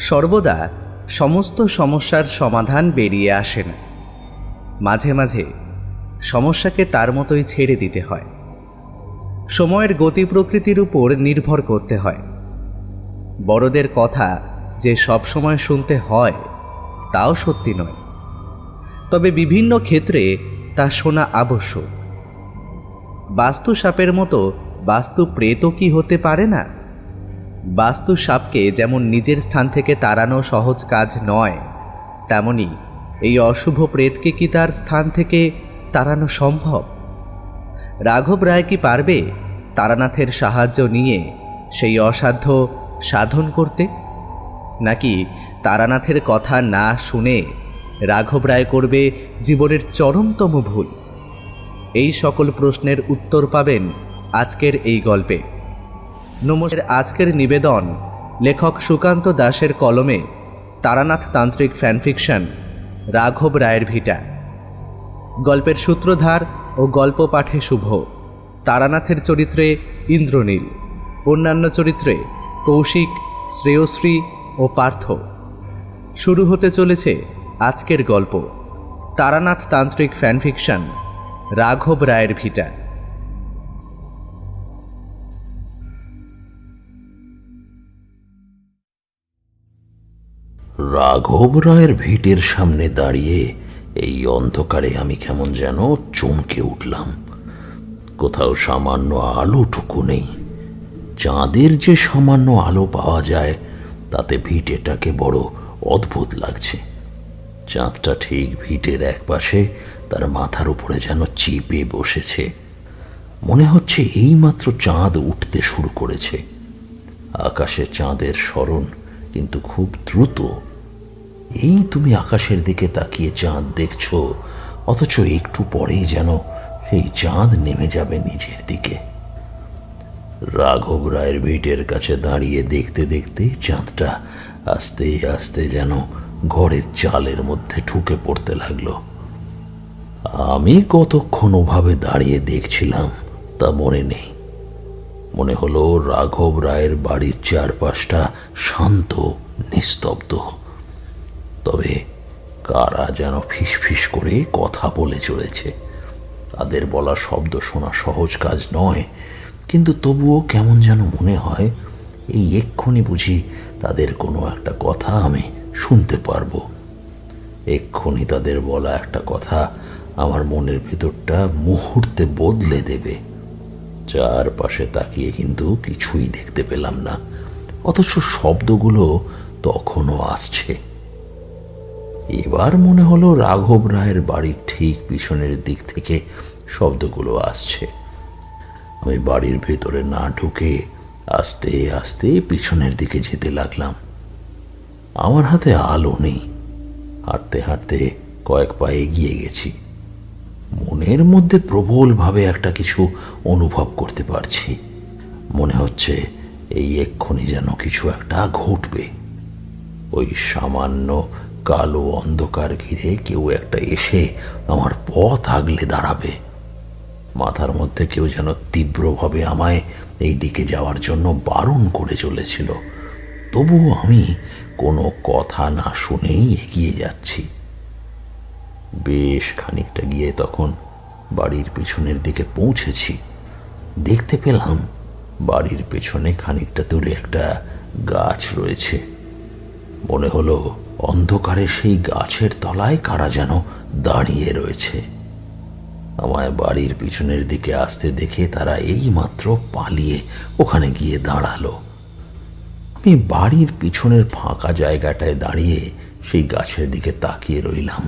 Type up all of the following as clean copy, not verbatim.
সর্বদা সমস্ত সমস্যার সমাধান বেরিয়ে আসে না। মাঝে মাঝে সমস্যাকে তার মতোই ছেড়ে দিতে হয়। সময়ের গতি প্রকৃতির উপর নির্ভর করতে হয়। বড়দের কথা যে সব সময় শুনতে হয় তাও সত্যি নয়, তবে বিভিন্ন ক্ষেত্রে তা শোনা আবশ্যক। বাস্তু সাপের মতো বাস্তু প্রেতও কি হতে পারে না? বাস্তু সাপকে যেমন নিজের স্থান থেকে তাড়ানো সহজ কাজ নয়, তেমনি এই অশুভ প্রেতকে কি তার স্থান থেকে তাড়ানো সম্ভব? রাঘব রায় কি পারবে তারানাথের সাহায্য নিয়ে সেই অসাধ্য সাধন করতে? নাকি তারানাথের কথা না শুনে রাঘব রায় করবে জীবনের চরমতম ভুল? এই সকল প্রশ্নের উত্তর পাবেন আজকের এই গল্পে। নমস্কার। আজকের নিবেদন লেখক সুকান্ত দাসের কলমে তারানাথ তান্ত্রিক ফ্যানফিকশন রাঘব রায়ের ভিটা। গল্পের সূত্রধার ও গল্প পাঠে শুভ। তারানাথের চরিত্রে ইন্দ্রনীল, অন্যান্য চরিত্রে কৌশিক, শ্রেয়শ্রী ও পার্থ। শুরু হতে চলেছে আজকের গল্প, তারানাথ তান্ত্রিক ফ্যানফিকশন রাঘব রায়ের ভিটা। রাঘব রায়ের ভিটের সামনে দাঁড়িয়ে এই অন্ধকারে আমি কেমন যেন চমকে উঠলাম। কোথাও সামান্য আলোটুকু নেই। চাঁদের যে সামান্য আলো পাওয়া যায় তাতে ভিটেটাকে বড় অদ্ভুত লাগছে। চাঁদটা ঠিক ভিটের এক পাশে তার মাথার উপরে যেন চেপে বসেছে। মনে হচ্ছে এইমাত্র চাঁদ উঠতে শুরু করেছে। আকাশে চাঁদের সরণ কিন্তু খুব দ্রুত। এই তুমি আকাশের দিকে তাকিয়ে চাঁদ দেখছো, অথচ একটু পরেই যেন সেই চাঁদ নেমে যাবে নিচের দিকে। রাঘব রায়ের ভিটের কাছে দাঁড়িয়ে দেখতে দেখতে চাঁদটা আস্তে আস্তে যেন ঘরের চালের মধ্যে ঢুকে পড়তে লাগলো। আমি কতক্ষণ ওভাবে দাঁড়িয়ে দেখছিলাম তা মনে নেই। মনে হলো রাঘব রায়ের বাড়ির চারপাশটা শান্ত, নিস্তব্ধ। তবে কারা যেন ফিসফিস করে কথা বলে চলেছে। তাদের বলা শব্দ শোনা সহজ কাজ নয়, কিন্তু তবুও কেমন যেন মনে হয় এই এক্ষুনি বুঝি তাদের কোনো একটা কথা আমি শুনতে পারবো। এক্ষুনি তাদের বলা একটা কথা আমার মনের ভিতরটা মুহূর্তে বদলে দেবে। চারপাশে তাকিয়ে কিন্তু কিছুই দেখতে পেলাম না, অথচ শব্দগুলো তখনও আসছে। এবার মনে হলো রাঘব রায়ের বাড়ির ঠিক পিছনের দিক থেকে শব্দগুলো আসছে। আমি বাড়ির ভেতরে না ঢুকে আস্তে আস্তে পিছনের দিকে যেতে লাগলাম। আমার হাতে আলো নেই। হাঁটতে হাঁটতে কয়েক পা এগিয়ে গেছি। মনের মধ্যে প্রবলভাবে একটা কিছু অনুভব করতে পারছি। মনে হচ্ছে এই এক্ষুনি যেন কিছু একটা ঘটবে। ওই সামান্য কালো অন্ধকার ঘিরে কেউ একটা এসে আমার পথ আগলে দাঁড়াবে। মাথার মধ্যে কেউ যেন তীব্রভাবে আমায় এই দিকে যাওয়ার জন্য বারণ করে চলেছিল। তবুও আমি কোনো কথা না শুনেই এগিয়ে যাচ্ছি। বেশ খানিকটা গিয়ে তখন বাড়ির পেছনের দিকে পৌঁছেছি। দেখতে পেলাম বাড়ির পেছনে খানিকটা দূরে একটা গাছ রয়েছে। মনে হলো অন্ধকারে সেই গাছের তলায় কারা যেন দাঁড়িয়ে রয়েছে। আমায় বাড়ির পিছনের দিকে আসতে দেখে তারা এইমাত্র পালিয়ে ওখানে গিয়ে দাঁড়ালো। আমি বাড়ির পিছনের ফাঁকা জায়গাটায় দাঁড়িয়ে সেই গাছের দিকে তাকিয়ে রইলাম।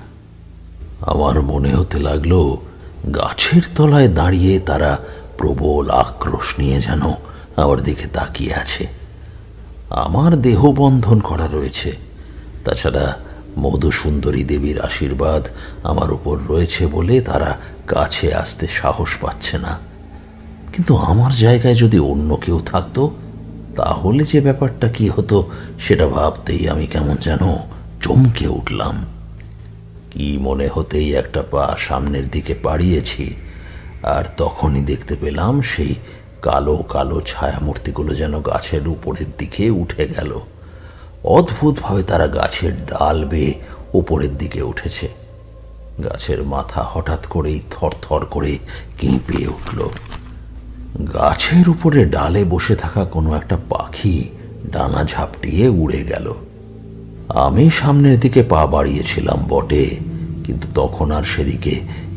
আমার মনে হতে লাগলো গাছের তলায় দাঁড়িয়ে তারা প্রবল আক্রোশ নিয়ে যেন আমার দিকে তাকিয়ে আছে। আমার দেহ বন্ধন করা রয়েছে, তাছাড়া মধুসুন্দরী দেবীর আশীর্বাদ আমার উপর রয়েছে বলে তারা কাছে আসতে সাহস পাচ্ছে না। কিন্তু আমার জায়গায় যদি অন্য কেউ থাকতো তাহলে যে ব্যাপারটা কি হতো সেটা ভাবতেই আমি কেমন যেন চমকে উঠলাম। কি মনে হতেই একটা পা সামনের দিকে বাড়িয়েছি, আর তখনই দেখতে পেলাম সেই কালো কালো ছায়ামূর্তিগুলো যেন গাছের উপরের দিকে উঠে গেল। অদ্ভুতভাবে তারা গাছের ডাল বেয়ে উপরের দিকে উঠেছে। গাছের মাথা হঠাৎ করেই থরথর করে কেঁপে উঠল। গাছের উপরে ডালে বসে থাকা কোনো একটা পাখি ডানা ঝাপটিয়ে উড়ে গেল। আমি সামনের দিকে পা বাড়িয়েছিলাম বটে, কিন্তু তখন আর সেদিকে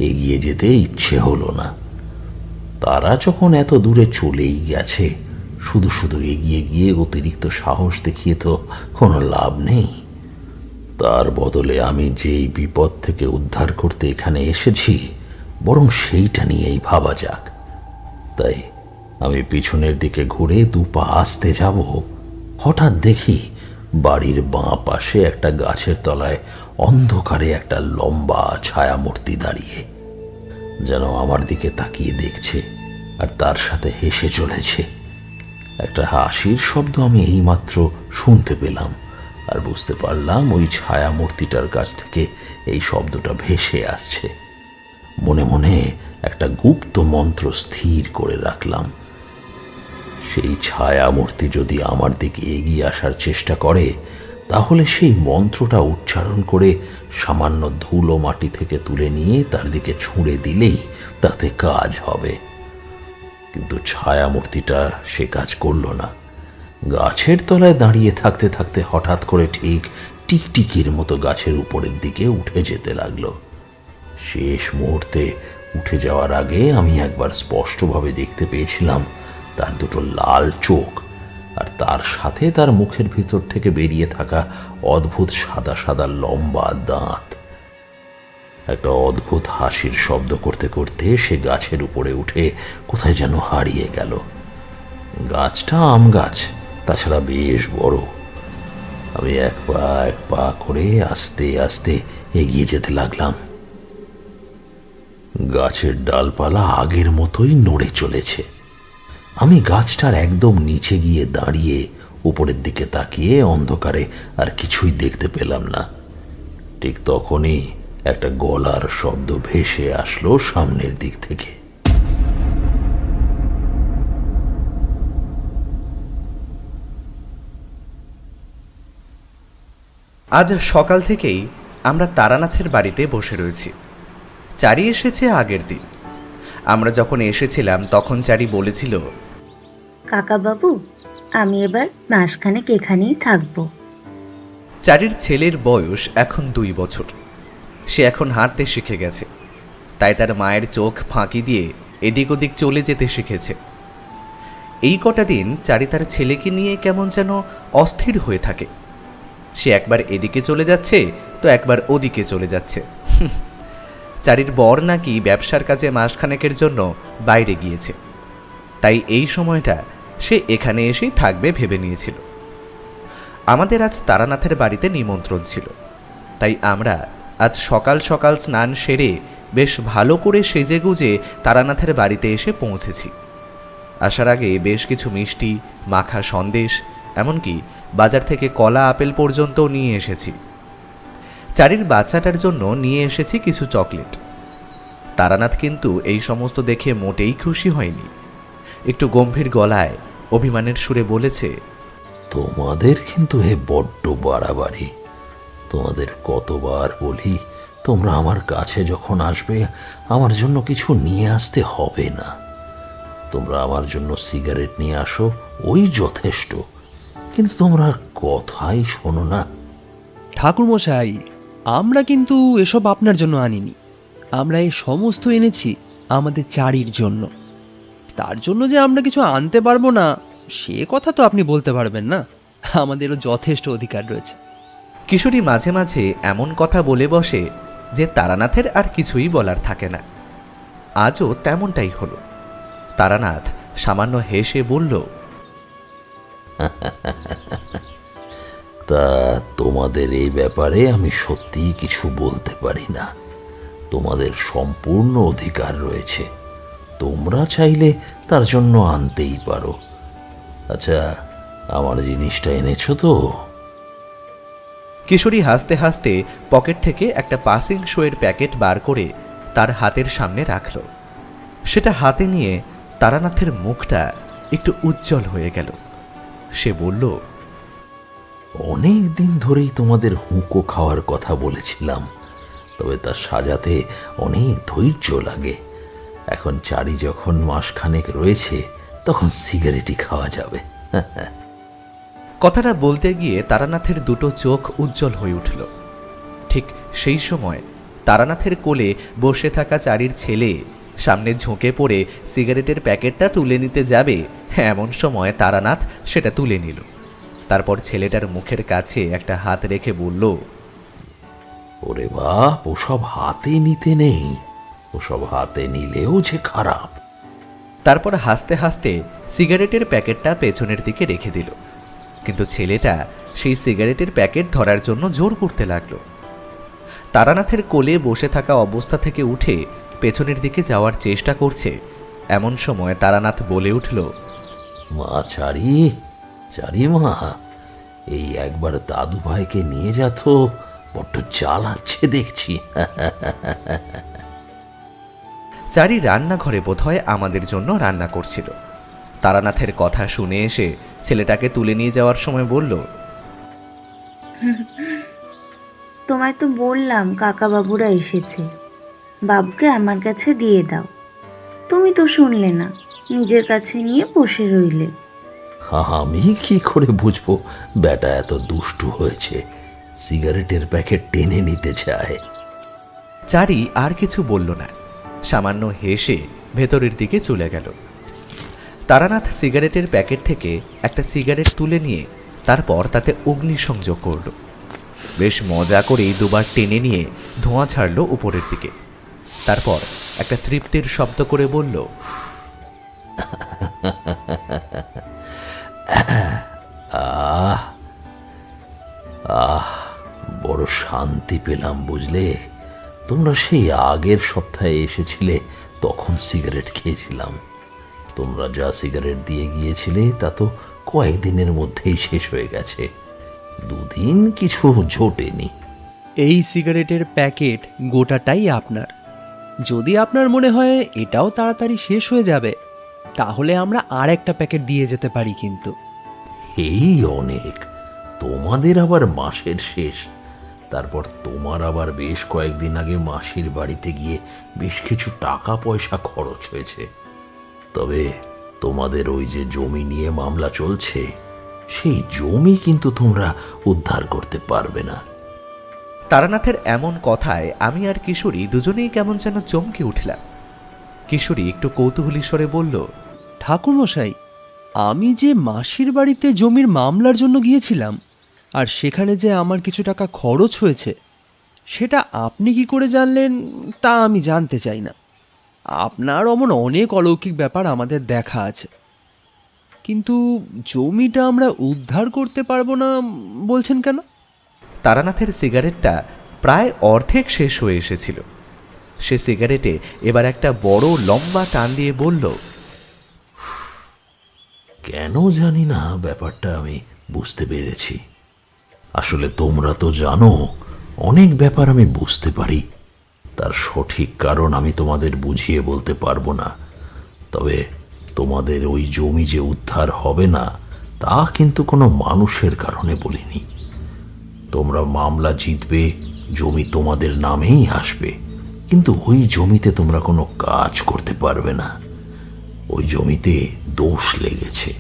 এগিয়ে যেতে ইচ্ছে হলো না। তারা যখন এত দূরে চলেই গেছে, শুধু শুধু এগিয়ে গিয়ে অতিরিক্ত সাহস দেখিয়ে তো কোনো লাভ নেই। তার বদলে আমি যেই বিপদ থেকে উদ্ধার করতে এখানে এসেছি, বরং সেইটা নিয়েই ভাবা যাক। তাই আমি পিছনের দিকে ঘুরে দুপা আসতে যাব, হঠাৎ দেখি বাড়ির বাঁ পাশে একটা গাছের তলায় অন্ধকারে একটা লম্বা ছায়ামূর্তি দাঁড়িয়ে, যেন আমার দিকে তাকিয়ে দেখছে আর তার সাথে হেসে চলেছে। একটা হাসির শব্দ আমি এইমাত্র শুনতে পেলাম, আর বুঝতে পারলাম ওই ছায়ামূর্তিটার কাছ থেকে এই শব্দটা ভেসে আসছে। মনে মনে একটা গুপ্ত মন্ত্র স্থির করে রাখলাম। সেই ছায়ামূর্তি যদি আমার দিকে এগিয়ে আসার চেষ্টা করে, তাহলে সেই মন্ত্রটা উচ্চারণ করে সামান্য ধুলো মাটি থেকে তুলে নিয়ে তার দিকে ছুঁড়ে দিলেই তাতে কাজ হবে। কিন্তু ছায়ামূর্তিটা সে কাজ করল না। গাছের তলায় দাঁড়িয়ে থাকতে থাকতে হঠাৎ করে ঠিক টিকটিকির মতো গাছের উপরের দিকে উঠে যেতে লাগলো। শেষ মুহূর্তে উঠে যাওয়ার আগে আমি একবার স্পষ্টভাবে দেখতে পেয়েছিলাম তার দুটো লাল চোখ, আর তার সাথে তার মুখের ভিতর থেকে বেরিয়ে থাকা অদ্ভুত সাদা সাদা লম্বা দাঁত। একটা অদ্ভুত হাসির শব্দ করতে করতে সে গাছের উপরে উঠে কোথায় যেন হারিয়ে গেল। গাছটা আম গাছ, তাছাড়া বেশ বড়। আমি এক পা করে আস্তে আস্তে এগিয়ে যেতে লাগলাম। গাছের ডালপালা আগের মতোই নড়ে চলেছে। আমি গাছটার একদম নিচে গিয়ে দাঁড়িয়ে উপরের দিকে তাকিয়ে অন্ধকারে আর কিছুই দেখতে পেলাম না। ঠিক তখনই একটা গলার শব্দ ভেসে আসলো সামনের দিক থেকে। আজ সকাল থেকেই আমরা তারানাথের বাড়িতে বসে রয়েছি। চারি এসেছে আগের দিন। আমরা যখন এসেছিলাম তখন চারি বলেছিল, কাকা বাবু, আমি এবার মাসখানেক এখানেই থাকবো। চারির ছেলের বয়স এখন 2 বছর। সে এখন হাঁটতে শিখে গেছে, তাই তার মায়ের চোখ ফাঁকি দিয়ে এদিক ওদিক চলে যেতে শিখেছে। এই কটা দিন চারি তার ছেলেকে নিয়ে কেমন যেন অস্থির হয়ে থাকে। সে একবার এদিকে চলে যাচ্ছে তো একবার ওদিকে চলে যাচ্ছে। চারির বর নাকি ব্যবসার কাজে মাসখানেকের জন্য বাইরে গিয়েছে, তাই এই সময়টা সে এখানে এসেই থাকবে ভেবে নিয়েছিল। আমাদের আজ তারানাথের বাড়িতে নিমন্ত্রণ ছিল, তাই আমরা আজ সকাল সকাল স্নান সেরে বেশ ভালো করে সেজেগুজে তারানাথের বাড়িতে এসে পৌঁছেছি। আসার আগে বেশ কিছু মিষ্টি, মাখা সন্দেশ, এমনকি বাজার থেকে কলা আপেল পর্যন্ত নিয়ে এসেছি। চারির বাচ্চাটার জন্য নিয়ে এসেছি কিছু চকলেট। তারানাথ কিন্তু এই সমস্ত দেখে মোটেই খুশি হয়নি। একটু গম্ভীর গলায় অভিমানের সুরে বলেছে, তোমাদের কিন্তু হে বড্ড বাড়াবাড়ি। তোমাদের কতবার বলি, তোমরা আমার কাছে যখন আসবে আমার জন্য কিছু নিয়ে আসতে হবে না। তোমরা আমার জন্য সিগারেট নিয়ে আসো, ওই যথেষ্ট। কিন্তু তোমরা কথাই শোনো না। ঠাকুরমশাই, আমরা কিন্তু এসব আপনার জন্য আনিনি। আমরা এই সমস্ত এনেছি আমাদের চারির জন্য। তার জন্য যে আমরা কিছু আনতে পারবো না, সে কথা তো আপনি বলতে পারবেন না। আমাদেরও যথেষ্ট অধিকার রয়েছে। কিশোরী মাঝে মাঝে এমন কথা বলে বসে যে তারানাথের আর কিছুই বলার থাকে না। আজও তেমনটাই হলো। তারানাথ সামান্য হেসে বলল, তা তোমাদের এই ব্যাপারে আমি সত্যিই কিছু বলতে পারি না। তোমাদের সম্পূর্ণ অধিকার রয়েছে, তোমরা চাইলে তার জন্য আনতেই পারো। আচ্ছা, আমার জিনিসটা এনেছো তো? কিশোরী হাসতে হাসতে পকেট থেকে একটা পাসিং শোয়ের প্যাকেট বার করে তার হাতের সামনে রাখল। সেটা হাতে নিয়ে তারানাথের মুখটা একটু উজ্জ্বল হয়ে গেল। সে বলল, অনেক দিন ধরেই তোমাদের হুঁকো খাওয়ার কথা বলেছিলাম, তবে তা সাজাতে অনেক ধৈর্য লাগে। এখন চারি যখন মাসখানেক রয়েছে, তখন সিগারেটই খাওয়া যাবে। কথাটা বলতে গিয়ে তারানাথের দুটো চোখ উজ্জ্বল হয়ে উঠল। ঠিক সেই সময় তারানাথের কোলে বসে থাকা চারির ছেলে সামনে ঝুঁকে পড়ে সিগারেটের প্যাকেটটা তুলে নিতে যাবে, এমন সময় তারানাথ সেটা তুলে নিল। তারপর ছেলেটার মুখের কাছে একটা হাত রেখে বলল, ওরে বাপ, ওসব হাতে নিতে নেই, ওসব হাতে নিলেও যে খারাপ। তারপর হাসতে হাসতে সিগারেটের প্যাকেটটা পেছনের দিকে রেখে দিল। কিন্তু ছেলেটা সেই সিগারেটের প্যাকেট ধরার জন্য জোর করতে লাগলো। তারানাথের কোলে বসে থাকা অবস্থা থেকে উঠে পেছনের দিকে যাওয়ার চেষ্টা করছে, এমন সময় তারানাথ বলে উঠল, মা চারি, চারি মা, এই একবার দাদু ভাইকে নিয়ে যা তো, বড্ড জ্বালাচ্ছে দেখছি। চারি রান্নাঘরে বোধহয় আমাদের জন্য রান্না করছিল। তারানাথের কথা শুনে এসে ছেলেটাকে তুলে নিয়ে যাওয়ার সময় বলল, তোমায় তো বললাম কাকা বাবুরা এসেছে, বাবুকে আমার কাছে দিয়ে দাও। তুমি তো শুনলে না, নিজের কাছে নিয়ে বসে রইলে। আমি কি করে বুঝবো বেটা এত দুষ্টু হয়েছে, সিগারেটের প্যাকেট টেনে নিতে চায়। চারি আর কিছু বলল না, সামান্য হেসে ভেতরের দিকে চলে গেল। তারানাথ সিগারেটের প্যাকেট থেকে একটা সিগারেট তুলে নিয়ে তারপর তাতে অগ্নিসংযোগ করল। বেশ মজা করেই দুবার টেনে নিয়ে ধোঁয়া ছাড়ল উপরের দিকে। তারপর একটা তৃপ্তির শব্দ করে বলল, আহ আহ বড় শান্তি পেলাম, বুঝলে। তোমরা সেই আগের সপ্তাহে এসেছিলে, তখন সিগারেট খেয়েছিলাম। তোমরা যা সিগারেট দিয়ে গিয়েছিলে তা তো কয়েকদিনের মধ্যেই শেষ হয়ে গেছে, দুদিন কিছু জোটেনি। এই সিগারেটের প্যাকেট গোটাটাই আপনার। যদি আপনার মনে হয় এটাও তাড়াতাড়ি শেষ হয়ে যাবে, তাহলে আমরা আর একটা প্যাকেট দিয়ে যেতে পারি। কিন্তু এই অনেক, তোমাদের আবার মাসের শেষ, তারপর তোমার আবার বেশ কয়েকদিন আগে মাসির বাড়িতে গিয়ে বেশ কিছু টাকা পয়সা খরচ হয়েছে। তবে তোমাদের ওই যে জমি নিয়ে মামলা চলছে, সেই জমি কিন্তু তোমরা উদ্ধার করতে পারবে না। তারানাথের এমন কথায় আমি আর কিশোরী দুজনেই কেমন যেন চমকে উঠলাম। কিশোরী একটু কৌতূহলী স্বরে বলল, ঠাকুরমশাই, আমি যে মাসির বাড়িতে জমির মামলার জন্য গিয়েছিলাম, আর সেখানে যে আমার কিছু টাকা খরচ হয়েছে, সেটা আপনি কি করে জানলেন তা আমি জানতে চাই না। আপনার অমন অনেক অলৌকিক ব্যাপার আমাদের দেখা আছে, কিন্তু জমিটা আমরা উদ্ধার করতে পারবো না বলছেন কেন? তারানাথের সিগারেটটা প্রায় অর্ধেক শেষ হয়ে এসেছিল। সে সিগারেটে এবার একটা বড় লম্বা টান দিয়ে বলল, কেন জানি না ব্যাপারটা আমি বুঝতে পেরেছি। আসলে তোমরা তো জানো, অনেক ব্যাপার আমি বুঝতে পারি, তার সঠিক কারণ আমি তোমাদের বুঝিয়ে বলতে পারবো না। তবে তোমাদের ওই জমি যে উদ্ধার হবে না, তা কিন্তু কোনো মানুষের কারণে বলিনি। তোমরা মামলা জিতবে, জমি তোমাদের নামেই আসবে, কিন্তু ওই জমিতে তোমরা কোনো কাজ করতে পারবে না। ওই জমিতে দোষ লেগেছে।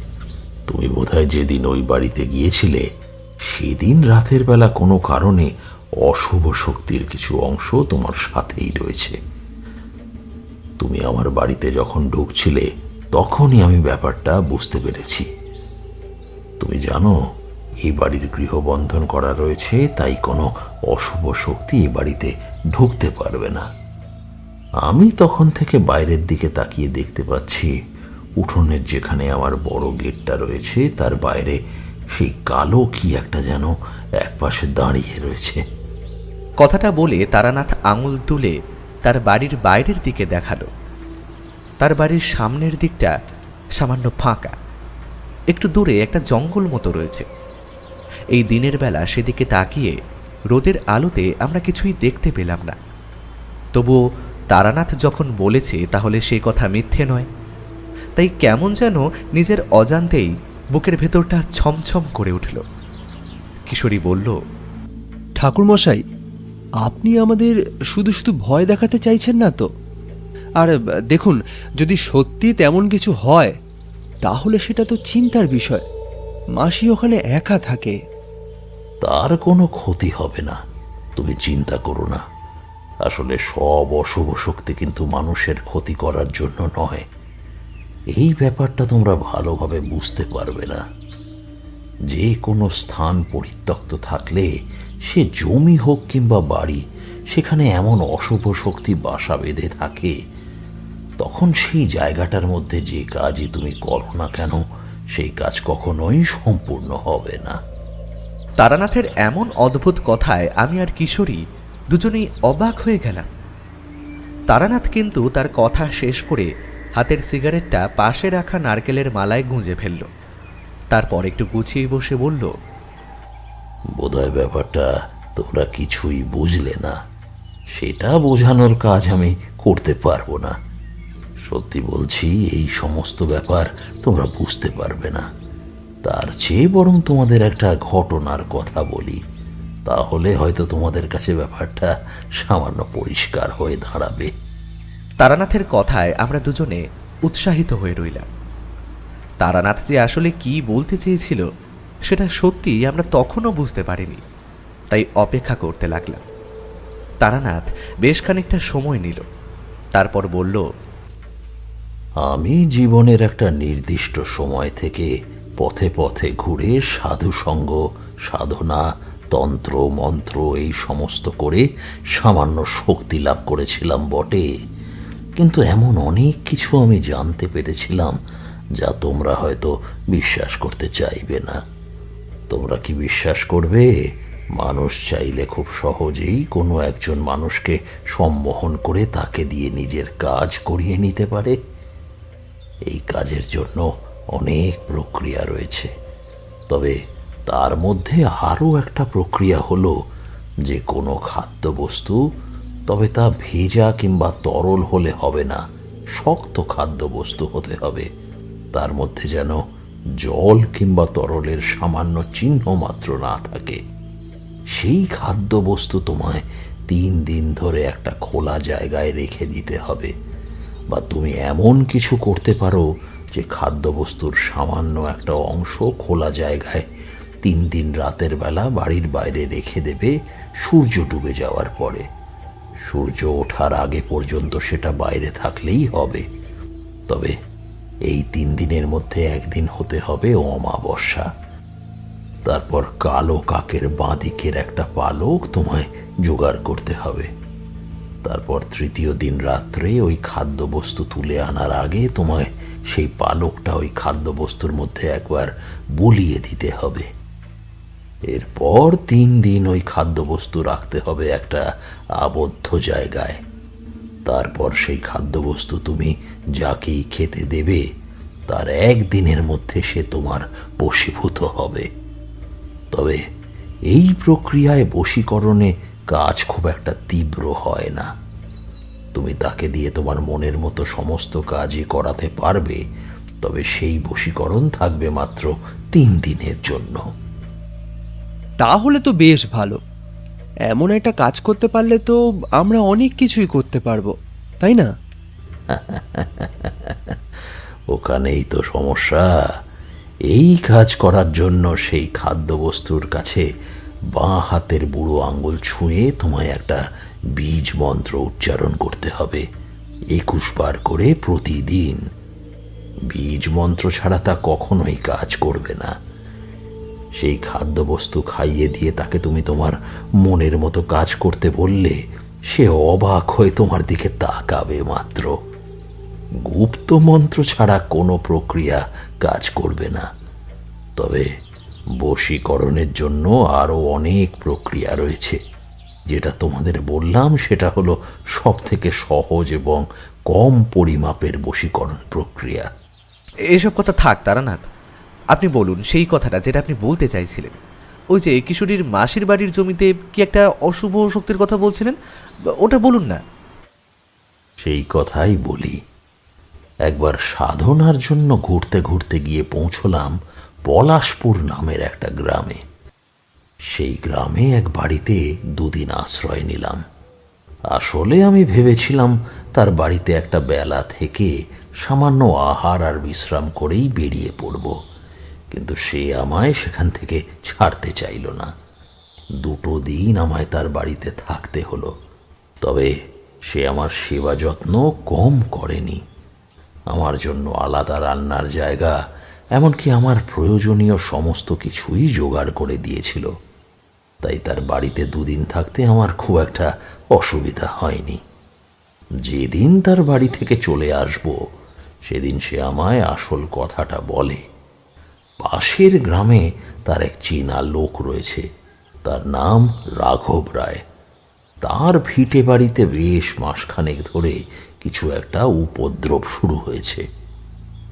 তুমি বোধহয় যেদিন ওই বাড়িতে গিয়েছিলে, সেদিন রাতের বেলা কোনো কারণে অশুভ শক্তির কিছু অংশ তোমার সাথেই রয়েছে। তুমি আমার বাড়িতে যখন ঢুকছিলে, তখনই আমি ব্যাপারটা বুঝতে পেরেছি। তুমি জানো, এই বাড়ির গৃহবন্ধন করা রয়েছে, তাই কোনো অশুভ শক্তি এই বাড়িতে ঢুকতে পারবে না। আমি তখন থেকে বাইরের দিকে তাকিয়ে দেখতে পাচ্ছি, উঠোনের যেখানে আমার বড় গেটটা রয়েছে, তার বাইরে সেই কালো কি একটা যেন একপাশে দাঁড়িয়ে রয়েছে। কথাটা বলে তারানাথ আঙুল তুলে তার বাড়ির বাইরের দিকে দেখালো। তার বাড়ির সামনের দিকটা সামান্য ফাঁকা, একটু দূরে একটা জঙ্গল মতো রয়েছে। এই দিনের বেলা সেদিকে তাকিয়ে রোদের আলোতে আমরা কিছুই দেখতে পেলাম না। তবুও তারানাথ যখন বলেছে, তাহলে সে কথা মিথ্যে নয়। তাই কেমন যেন নিজের অজান্তেই বুকের ভেতরটা ছমছম করে উঠল। কিশোরী বলল, ঠাকুরমশাই, আপনি আমাদের শুধু শুধু ভয় দেখাতে চাইছেন না তো? আর দেখুন, যদি সত্যি তেমন কিছু হয় তাহলে সেটা তো চিন্তার বিষয়। মাসি ওখানে একা থাকে। তার কোনো ক্ষতি হবে না, তুমি চিন্তা করো না। আসলে সব অশুভ শক্তি কিন্তু মানুষের ক্ষতি করার জন্য নয়। এই ব্যাপারটা তোমরা ভালোভাবে বুঝতে পারবে না। যে কোনো স্থান পরিত্যক্ত থাকলে, সে জমি হোক কিংবা বাড়ি, সেখানে এমন অশুভ শক্তি বাসা বেঁধে থাকে, তখন সেই জায়গাটার মধ্যে যে কাজই তুমি করো না কেন, সেই কাজ কখনোই সম্পূর্ণ হবে না। তারানাথের এমন অদ্ভুত কথায় আমি আর কিশোরী দুজনেই অবাক হয়ে গেলাম। তারানাথ কিন্তু তার কথা শেষ করে হাতের সিগারেটটা পাশে রাখা নারকেলের মালায় গুঁজে ফেলল। তারপর একটু গুছিয়ে বসে বলল, বোধহয় ব্যাপারটা তোমরা কিছুই বুঝলে না। সেটা বোঝানোর কাজ আমি করতে পারবো না। সত্যি বলছি, এই সমস্ত ব্যাপার তোমরা বুঝতে পারবে না। তার চেয়ে বরং তোমাদের একটা ঘটনার কথা বলি, তাহলে হয়তো তোমাদের কাছে ব্যাপারটা সামান্য পরিষ্কার হয়ে দাঁড়াবে। তারানাথের কথায় আমরা দুজনে উৎসাহিত হয়ে রইলাম। তারানাথ যে আসলে কি বলতে চেয়েছিল সেটা সত্যি আমরা তখনও বুঝতে পারিনি, তাই অপেক্ষা করতে লাগলাম। তারানাথ বেশ খানিকটা সময় নিল, তারপর বলল, আমি জীবনের একটা নির্দিষ্ট সময় থেকে পথে পথে ঘুরে সাধুসঙ্গ, সাধনা, তন্ত্র মন্ত্র এই সমস্ত করে সামান্য শক্তি লাভ করেছিলাম বটে, কিন্তু এমন অনেক কিছু আমি জানতে পেরেছিলাম যা তোমরা হয়তো বিশ্বাস করতে চাইবে না। তোমরা কি বিশ্বাস করবে, মানুষ চাইলে খুব সহজেই কোনো একজন মানুষকে সম্মোহন করে তাকে দিয়ে নিজের কাজ করিয়ে নিতে পারে? এই কাজের জন্য অনেক প্রক্রিয়া রয়েছে, তবে তার মধ্যে আরও একটা প্রক্রিয়া হলো যে কোনো খাদ্যবস্তু, তবে তা ভেজা কিংবা তরল হলে হবে না, শক্ত খাদ্যবস্তু হতে হবে। তার মধ্যে যেন জল কিংবা তরলের সামান্য চিহ্ন মাত্র না থাকে। সেই খাদ্যবস্তু তোমায় 3 দিন ধরে একটা খোলা জায়গায় রেখে দিতে হবে। বা তুমি এমন কিছু করতে পারো যে খাদ্যবস্তুর সামান্য একটা অংশ খোলা জায়গায় 3 দিন রাতের বেলা বাড়ির বাইরে রেখে দেবে সূর্য ডুবে যাওয়ার পরে। সূর্য ওঠার আগে পর্যন্ত সেটা বাইরে থাকলেই হবে। তবে এই 3 দিনের মধ্যে একদিন হতে হবে অমাবস্যা। তারপর কালো কাকের বাঁদিকের একটা পালক তোমায় জোগাড় করতে হবে। তারপর 3য় দিন রাত্রে ওই খাদ্যবস্তু তুলে আনার আগে তোমায় সেই পালকটা ওই খাদ্যবস্তুর মধ্যে একবার বুলিয়ে দিতে হবে। এরপর 3 দিন ওই খাদ্যবস্তু রাখতে হবে একটা আবদ্ধ জায়গায়। তারপর সেই খাদ্যবস্তু তুমি যাকেই খেতে দেবে, তার 1 দিনের মধ্যে সে তোমার বশীভূত হবে। তবে এই প্রক্রিয়ায় বশীকরণে কাজ খুব একটা তীব্র হয় না। তুমি তাকে দিয়ে তোমার মনের মতো সমস্ত কাজই করাতে পারবে, তবে সেই বশীকরণ থাকবে মাত্র 3 দিনের জন্য। তাহলে তো বেশ ভালো। এমন একটা কাজ করতে পারলে তো আমরা অনেক কিছুই করতে পারবো, তাই না? ওখানেই তো সমস্যা। এই কাজ করার জন্য সেই খাদ্যবস্তুর কাছে বাঁ হাতের বুড়ো আঙ্গুল ছুঁয়ে তোমায় একটা বীজ মন্ত্র উচ্চারণ করতে হবে 21 বার করে প্রতিদিন। বীজ মন্ত্র ছাড়া তা কখনোই কাজ করবে না। সেই খাদ্যবস্তু খাইয়ে দিয়ে তাকে তুমি তোমার মনের মতো কাজ করতে বললে সে অবাক হয়ে তোমার দিকে তাকাবে মাত্র। গুপ্ত মন্ত্র ছাড়া কোনো প্রক্রিয়া কাজ করবে না। তবে বশীকরণের জন্য আরও অনেক প্রক্রিয়া রয়েছে। যেটা তোমাদের বললাম সেটা হলো সব থেকে সহজ এবং কম পরিমাপের বশীকরণ প্রক্রিয়া। এসব কথা থাক তারানাথ, আপনি বলুন সেই কথাটা যেটা আপনি বলতে চাইছিলেন। ওই যে কিশোরীর মাসির বাড়ির জমিতে কি একটা অশুভ শক্তির কথা বলছিলেন, ওটা বলুন না। সেই কথাই বলি। একবার সাধনার জন্য ঘুরতে ঘুরতে গিয়ে পৌঁছলাম পলাশপুর নামের একটা গ্রামে। সেই গ্রামে এক বাড়িতে দুদিন আশ্রয় নিলাম। আসলে আমি ভেবেছিলাম তার বাড়িতে একটা বেলা থেকে সামান্য আহার আর বিশ্রাম করেই বেরিয়ে পড়ব, কিন্তু সে আমায় সেখান থেকে ছাড়তে চাইল না। 2 দিন আমায় তার বাড়িতে থাকতে হলো। তবে সে আমার সেবা যত্ন কম করেনি। আমার জন্য আলাদা রান্নার জায়গা, এমনকি আমার প্রয়োজনীয় সমস্ত কিছুই জোগাড় করে দিয়েছিল। তাই তার বাড়িতে 2 দিন থাকতে আমার খুব একটা অসুবিধা হয়নি। যেদিন তার বাড়ি থেকে চলে আসব, সেদিন সে আমায় আসল কথাটা বলে। পাশের গ্রামে তার এক চেনা লোক রয়েছে, তার নাম রাঘব রায়। তার ভিটে বাড়িতে বেশ মাসখানেক ধরে কিছু একটা উপদ্রব শুরু হয়েছে।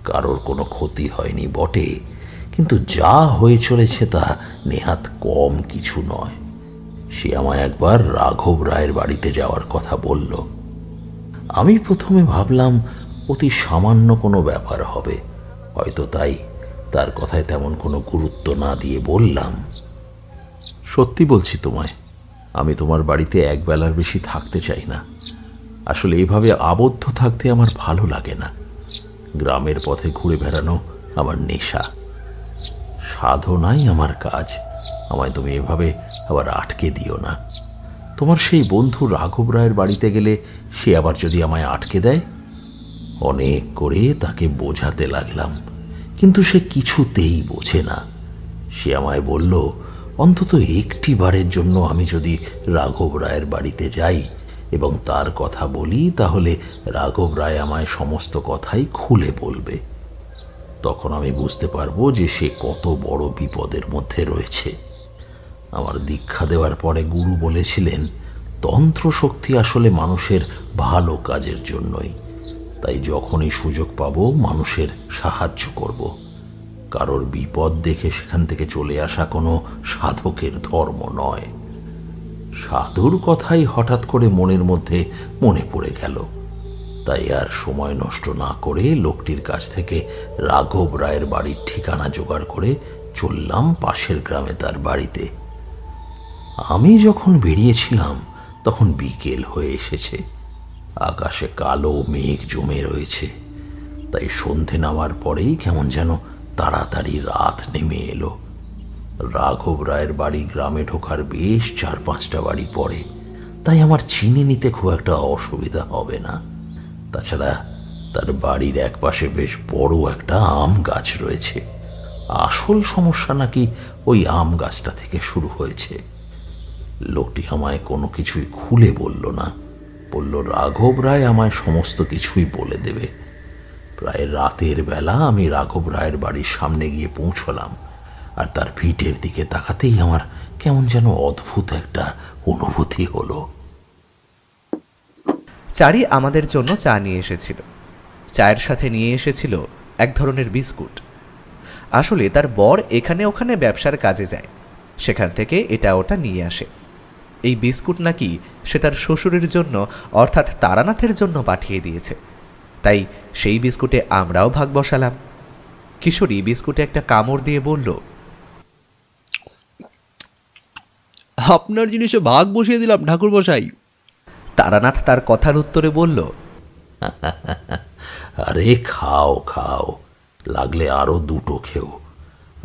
কারোর কোনো ক্ষতি হয়নি বটে, কিন্তু যা হয়ে চলেছে তা নেহাত কম কিছু নয়। সে আমায় একবার রাঘব রায়ের বাড়িতে যাওয়ার কথা বলল। আমি প্রথমে ভাবলাম অতি সামান্য কোনো ব্যাপার হবে, হয়তো তাই তার কথায় তেমন কোনো গুরুত্ব না দিয়ে বললাম, সত্যি বলছি তোমায়, আমি তোমার বাড়িতে একবেলার বেশি থাকতে চাই না। আসলে এভাবে আবদ্ধ থাকতে আমার ভালো লাগে না। গ্রামের পথে ঘুরে বেড়ানো আমার নেশা, সাধনাই আমার কাজ। আমায় তুমি এভাবে আবার আটকে দিও না। তোমার সেই বন্ধু রাঘব রায়ের বাড়িতে গেলে সে আবার যদি আমায় আটকে দেয়। অনেক করে তাকে বোঝাতে লাগলাম, কিন্তু সে কিছুতেই বোঝে না। সে আমায় বলল, অন্তত একটি বারের জন্য আমি যদি রাঘব রায়ের বাড়িতে যাই এবং তার কথা বলি, তাহলে রাঘব রায় আমায় সমস্ত কথাই খুলে বলবে। তখন আমি বুঝতে পারবো যে সে কত বড় বিপদের মধ্যে রয়েছে। আমার দীক্ষা দেওয়ার পরে গুরু বলেছিলেন, তন্ত্র শক্তি আসলে মানুষের ভালো কাজের জন্যই। তাই যখনই সুযোগ পাবো মানুষের সাহায্য করব। কারোর বিপদ দেখে সেখান থেকে চলে আসা কোনো সাধকের ধর্ম নয়। সাধুর কথাই হঠাৎ করে মনের মধ্যে মনে পড়ে গেল। তাই আর সময় নষ্ট না করে লোকটির কাছ থেকে রাঘব রায়ের বাড়ির ঠিকানা জোগাড় করে চললাম পাশের গ্রামে তার বাড়িতে। আমি যখন বেরিয়েছিলাম তখন বিকেল হয়ে এসেছে। আকাশে কালো মেঘ জমে রয়েছে। তাই সন্ধে নামার পরেই কেমন যেন তাড়াতাড়ি রাত নেমে এলো। রাঘব রায়ের বাড়ি গ্রামে ঢোকার বেশ 4-5টা বাড়ি পড়ে, তাই আমার চিনে নিতে খুব একটা অসুবিধা হবে না। তাছাড়া তার বাড়ির একপাশে বেশ বড় একটা আম গাছ রয়েছে। আসল সমস্যা নাকি ওই আম গাছটা থেকে শুরু হয়েছে। লোকটি আমায় কোনো কিছুই খুলে বলল না, বলল রাঘব রায় আমায় সমস্ত কিছুই বলে দেবে। প্রায় রাতের বেলা আমি রাঘব রায়ের বাড়ির সামনে গিয়ে পৌঁছলাম, আর তার ভিটের দিকে তাকাতেই আমার কেমন যেন অদ্ভুত একটা অনুভূতি হলো। চারি আমাদের জন্য চা নিয়ে এসেছিল। চায়ের সাথে নিয়ে এসেছিল এক ধরনের বিস্কুট। আসলে তার বর এখানে ওখানে ব্যবসার কাজে যায়, সেখান থেকে এটা ওটা নিয়ে আসে। এই বিস্কুট নাকি সে তার শ্বশুরের জন্য অর্থাৎ তারানাথের জন্য পাঠিয়ে দিয়েছে। তাই সেই বিস্কুটে আমরাও ভাগ বসালাম। কিশোরী বিস্কুটে একটা কামড় দিয়ে বলল, আপনার জিনিসে ভাগ বসিয়ে দিলাম ঠাকুরমশাই। তারানাথ তার কথার উত্তরে বলল, আরে খাও খাও, লাগলে আরো 2টো খেও।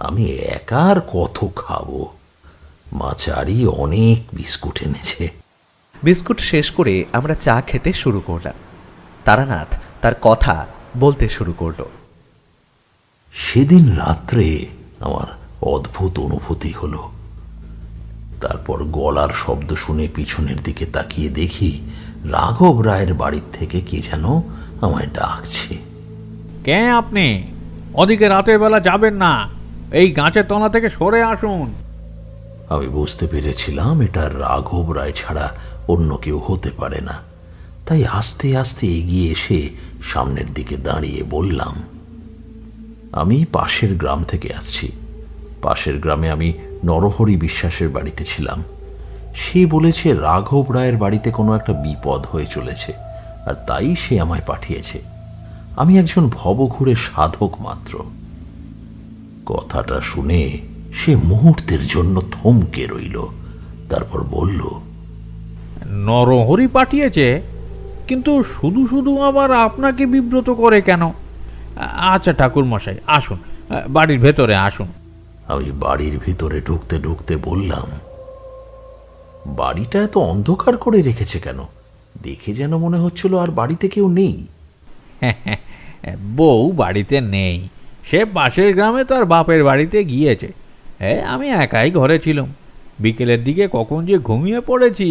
আমি একা আর কত খাবো? মাচারি অনেক বিস্কুট এনেছে। বিস্কুট শেষ করে আমরা চা খেতে শুরু করলাম। তারানাথ তার কথা বলতে শুরু করলো। সেদিন রাত্রে আমার অদ্ভুত অনুভূতি হলো। তারপর গলার শব্দ শুনে পিছনের দিকে তাকিয়ে দেখি রাঘব রায়ের বাড়ির থেকে কে যেন আমায় ডাকছে। কে আপনি? ওদিকে রাতের বেলা যাবেন না, এই গাছের তলা থেকে সরে আসুন। আমি বুঝতে পেরেছিলাম এটা রাঘব রায় ছাড়া অন্য কেউ হতে পারে না। তাই আস্তে আস্তে এগিয়ে এসে সামনের দিকে দাঁড়িয়ে বললাম, আমি পাশের গ্রাম থেকে আসছি। পাশের গ্রামে আমি নরহরি বিশ্বাসের বাড়িতে ছিলাম। সে বলেছে রাঘব রায়ের বাড়িতে কোনো একটা বিপদ হয়ে চলেছে, আর তাই সে আমায় পাঠিয়েছে। আমি একজন ভবঘুরে সাধক মাত্র। কথাটা শুনে সে মুহূর্তের জন্য থমকে রইল, তারপর বলল, নরহরি পাঠিয়েছে, কিন্তু শুধু শুধু আবার আপনাকে বিব্রত করে কেন? আচ্ছা ঠাকুরমশাই, আসুন, বাড়ির ভেতরে আসুন। আমি বাড়ির ভিতরে ঢুকতে ঢুকতে বললাম, বাড়িটা এত অন্ধকার করে রেখেছে কেন? দেখে যেন মনে হচ্ছিল আর বাড়িতে কেউ নেই। বউ বাড়িতে নেই, সে পাশের গ্রামে তার বাপের বাড়িতে গিয়েছে। আমি একাই ঘরে ছিলাম। বিকেলের দিকে কখন যে ঘুমিয়ে পড়েছি,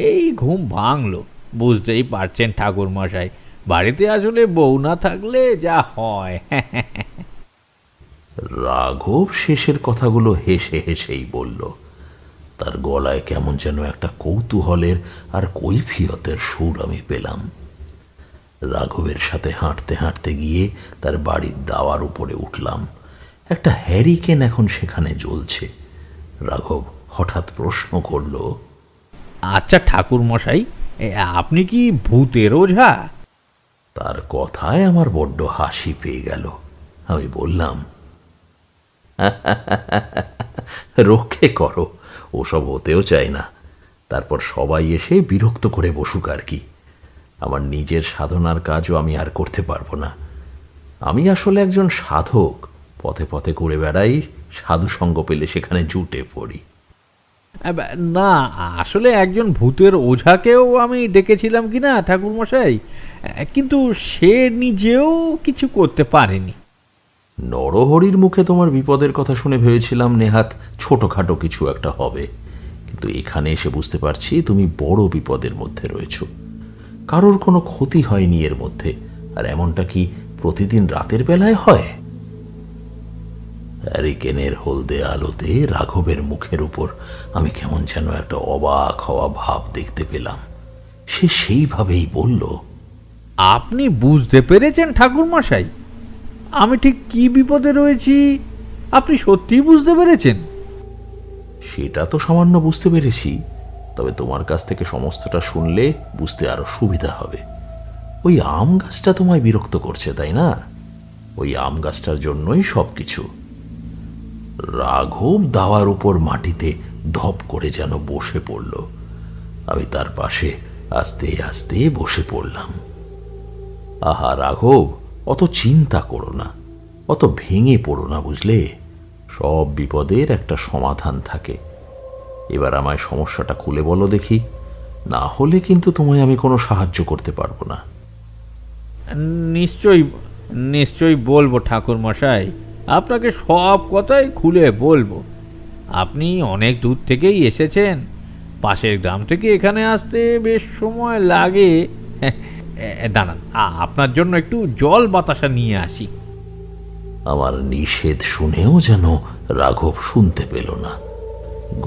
এই ঘুম ভাঙলো। বুঝতেই পারছেন ঠাকুরমশাই, বাড়িতে আসলে বউ না থাকলে যা হয়। রাঘব শেষের কথাগুলো হেসে হেসেই বলল। তার গলায় কেমন যেন একটা কৌতূহলের আর কৈফিয়তের সুর আমি পেলাম। রাঘবের সাথে হাঁটতে হাঁটতে গিয়ে তার বাড়ির দাওয়ার উপরে উঠলাম। একটা হ্যারিকেন এখন সেখানে জ্বলছে। রাঘব হঠাৎ প্রশ্ন করল, আচ্ছা ঠাকুরমশাই, আপনি কি ভূতের ওঝা? তার কথায় আমার বড্ড হাসি পেয়ে গেল। আমি বললাম, রক্ষে করো, ওসব হতেও চাই না। তারপর সবাই এসে বিরক্ত করে বসুক আর কি। আমার নিজের সাধনার কাজও আমি আর করতে পারবো না। আমি আসলে একজন সাধক, পথে পথে ঘুরে বেড়াই, সাধু সঙ্গ পেলে সেখানে জুটে পড়ি। না, আসলে একজন ভূতের ওঝাকেও আমি ডেকেছিলাম কিনা ঠাকুরমশাই, কিন্তু সে নিজেও কিছু করতে পারেনি। নরহরির মুখে তোমার বিপদের কথা শুনে ভেবেছিলাম নেহাত ছোটখাটো কিছু একটা হবে, কিন্তু এখানে এসে বুঝতে পারছি তুমি বড় বিপদের মধ্যে রয়েছো। কারোর কোনো ক্ষতি হয়নি এর মধ্যে, আর এমনটা কি প্রতিদিন রাতের বেলায় হয়? হ্যারিকেনের হলদে আলোতে রাঘবের মুখের উপর আমি কেমন যেন একটা অবাক হওয়া ভাব দেখতে পেলাম। সে সেইভাবেই বলল, আপনি বুঝতে পেরেছেন ঠাকুরমশাই, আমি ঠিক কি বিপদে রয়েছি আপনি সত্যিই বুঝতে পেরেছেন? সেটা তো সামান্য বুঝতে পেরেছি, তবে তোমার কাছ থেকে সমস্তটা শুনলে বুঝতে আরো সুবিধা হবে। ওই আম গাছটা তোমায় বিরক্ত করছে, তাই না? ওই আম গাছটার জন্যই সবকিছু। রাঘব দাওয়ার উপর মাটিতে ধপ করে যেন বসে পড়ল। আমি তার পাশে আস্তে আস্তে বসে পড়লাম। আহা রাঘব, অত চিন্তা করো না, অত ভেঙে পড়ো না, বুঝলে? সব বিপদের একটা সমাধান থাকে। এবার আমায় সমস্যাটা খুলে বলো দেখি, না হলে কিন্তু তোমায় আমি কোনো সাহায্য করতে পারবো না। নিশ্চয়ই নিশ্চয়ই বলবো ঠাকুরমশাই, আপনাকে সব কথাই খুলে বলবো। আপনি অনেক দূর থেকেই এসেছেন, পাশের গ্রাম থেকে এখানে আসতে বেশ সময় লাগে। দাঁড়ান, আপনার জন্য একটু জল বাতাসা নিয়ে আসি। আমার নিষেধ শুনেও যেন রাঘব শুনতে পেল না।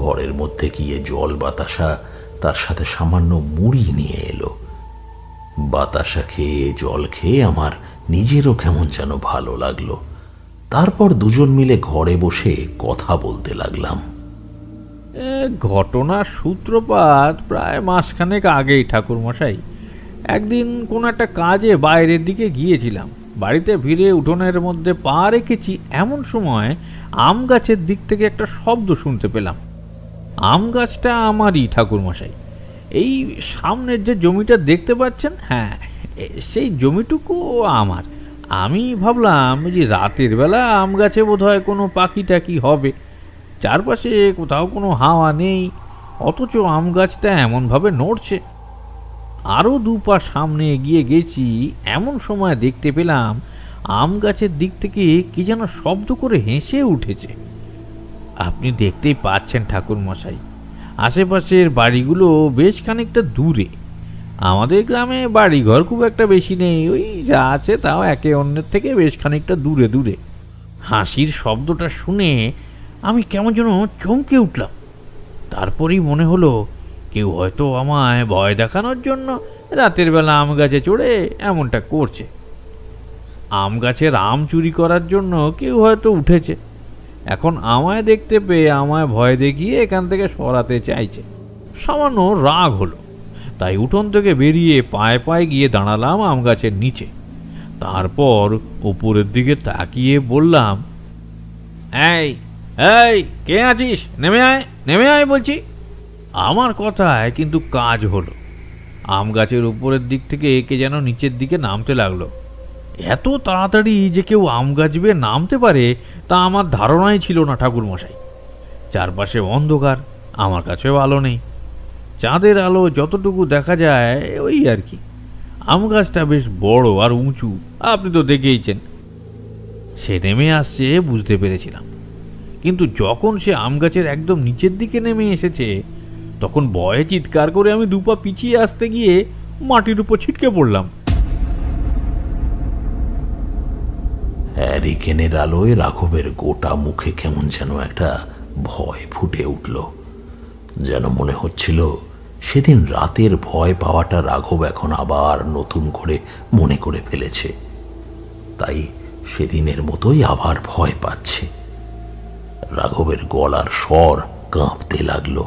ঘরের মধ্যে গিয়ে জল বাতাসা, তার সাথে সামান্য মুড়ি নিয়ে এলো। বাতাসা খেয়ে জল খেয়ে আমার নিজেরও কেমন যেন ভালো লাগলো। তারপর দুজন মিলে ঘরে বসে কথা বলতে লাগলাম। ঘটনার সূত্রপাত প্রায় মাসখানেক আগেই ঠাকুরমশাই। একদিন কোনো একটা কাজে বাইরের দিকে গিয়েছিলাম। বাড়িতে ফিরে উঠোনের মধ্যে পা রেখেছি, এমন সময় আম গাছের দিক থেকে একটা শব্দ শুনতে পেলাম। আম গাছটা আমারই ঠাকুরমশাই। এই সামনের যে জমিটা দেখতে পাচ্ছেন, হ্যাঁ, সেই জমিটুকু আমার। আমি ভাবলাম যে রাতের বেলা আম গাছে বোধহয় কোনো পাখি টাকি হবে, চারপাশে কোথাও কোনো হাওয়া নেই, অথচ আম গাছটা এমনভাবে নড়ছে। আরও দুপা সামনে এগিয়ে গেছি, এমন সময় দেখতে পেলাম আম গাছের দিক থেকে কি যেন শব্দ করে হেসে উঠেছে। আপনি দেখতেই পাচ্ছেন ঠাকুরমশাই, আশেপাশের বাড়িগুলো বেশ খানিকটা দূরে। আমাদের গ্রামে বাড়িঘর খুব একটা বেশি নেই, ওই যা আছে তাও একে অন্যের থেকে বেশ খানিকটা দূরে দূরে। হাসির শব্দটা শুনে আমি কেমন যেন চমকে উঠলাম। তারপরেই মনে হলো কেউ হয়তো আমায় ভয় দেখানোর জন্য রাতের বেলা আম গাছে চড়ে এমনটা করছে। আম গাছের আম চুরি করার জন্য কেউ হয়তো উঠেছে, এখন আমায় দেখতে পেয়ে আমায় ভয় দেখিয়ে এখান থেকে সরাতে চাইছে। সামান্য রাগ হলো, তাই উঠোন থেকে বেরিয়ে পায়ে পায়ে গিয়ে দাঁড়ালাম আম গাছের নিচে। তারপর উপরের দিকে তাকিয়ে বললাম, এই এই কে আছিস, নেমে আয় বলছি। আমার কথায় কিন্তু কাজ হলো। আম গাছের উপরের দিক থেকে কে যেন নিচের দিকে নামতে লাগলো। এত তাড়াতাড়ি যে কেউ আম গাছ বেয়ে নামতে পারে তা আমার ধারণাই ছিল না ঠাকুরমশাই। চারপাশে অন্ধকার, আমার কাছেও আলো নেই। চাঁদের আলো যতটুকু দেখা যায় ওই আর কি। আম গাছটা বেশ বড় আর উঁচু, আপনি তো দেখেইছেন। সে নেমে আসছে বুঝতে পেরেছিলাম, কিন্তু যখন সে আম গাছের একদম নিচের দিকে নেমে এসেছে তখন ভয়ে চিৎকার করে আমি দুপা পিছিয়ে আসতে গিয়ে মাটির উপর ছিটকে পড়লাম। হ্যারিকেনের আলোয় রাঘবের গোটা মুখে কেমন যেন একটা ভয় ফুটে উঠল। যেন মনে হচ্ছিল সেদিন রাতের ভয় পাওয়াটা রাঘব এখন আবার নতুন করে মনে করে ফেলেছে, তাই সেদিনের মতোই আবার ভয় পাচ্ছে। রাঘবের গলার স্বর কাঁপতে লাগলো।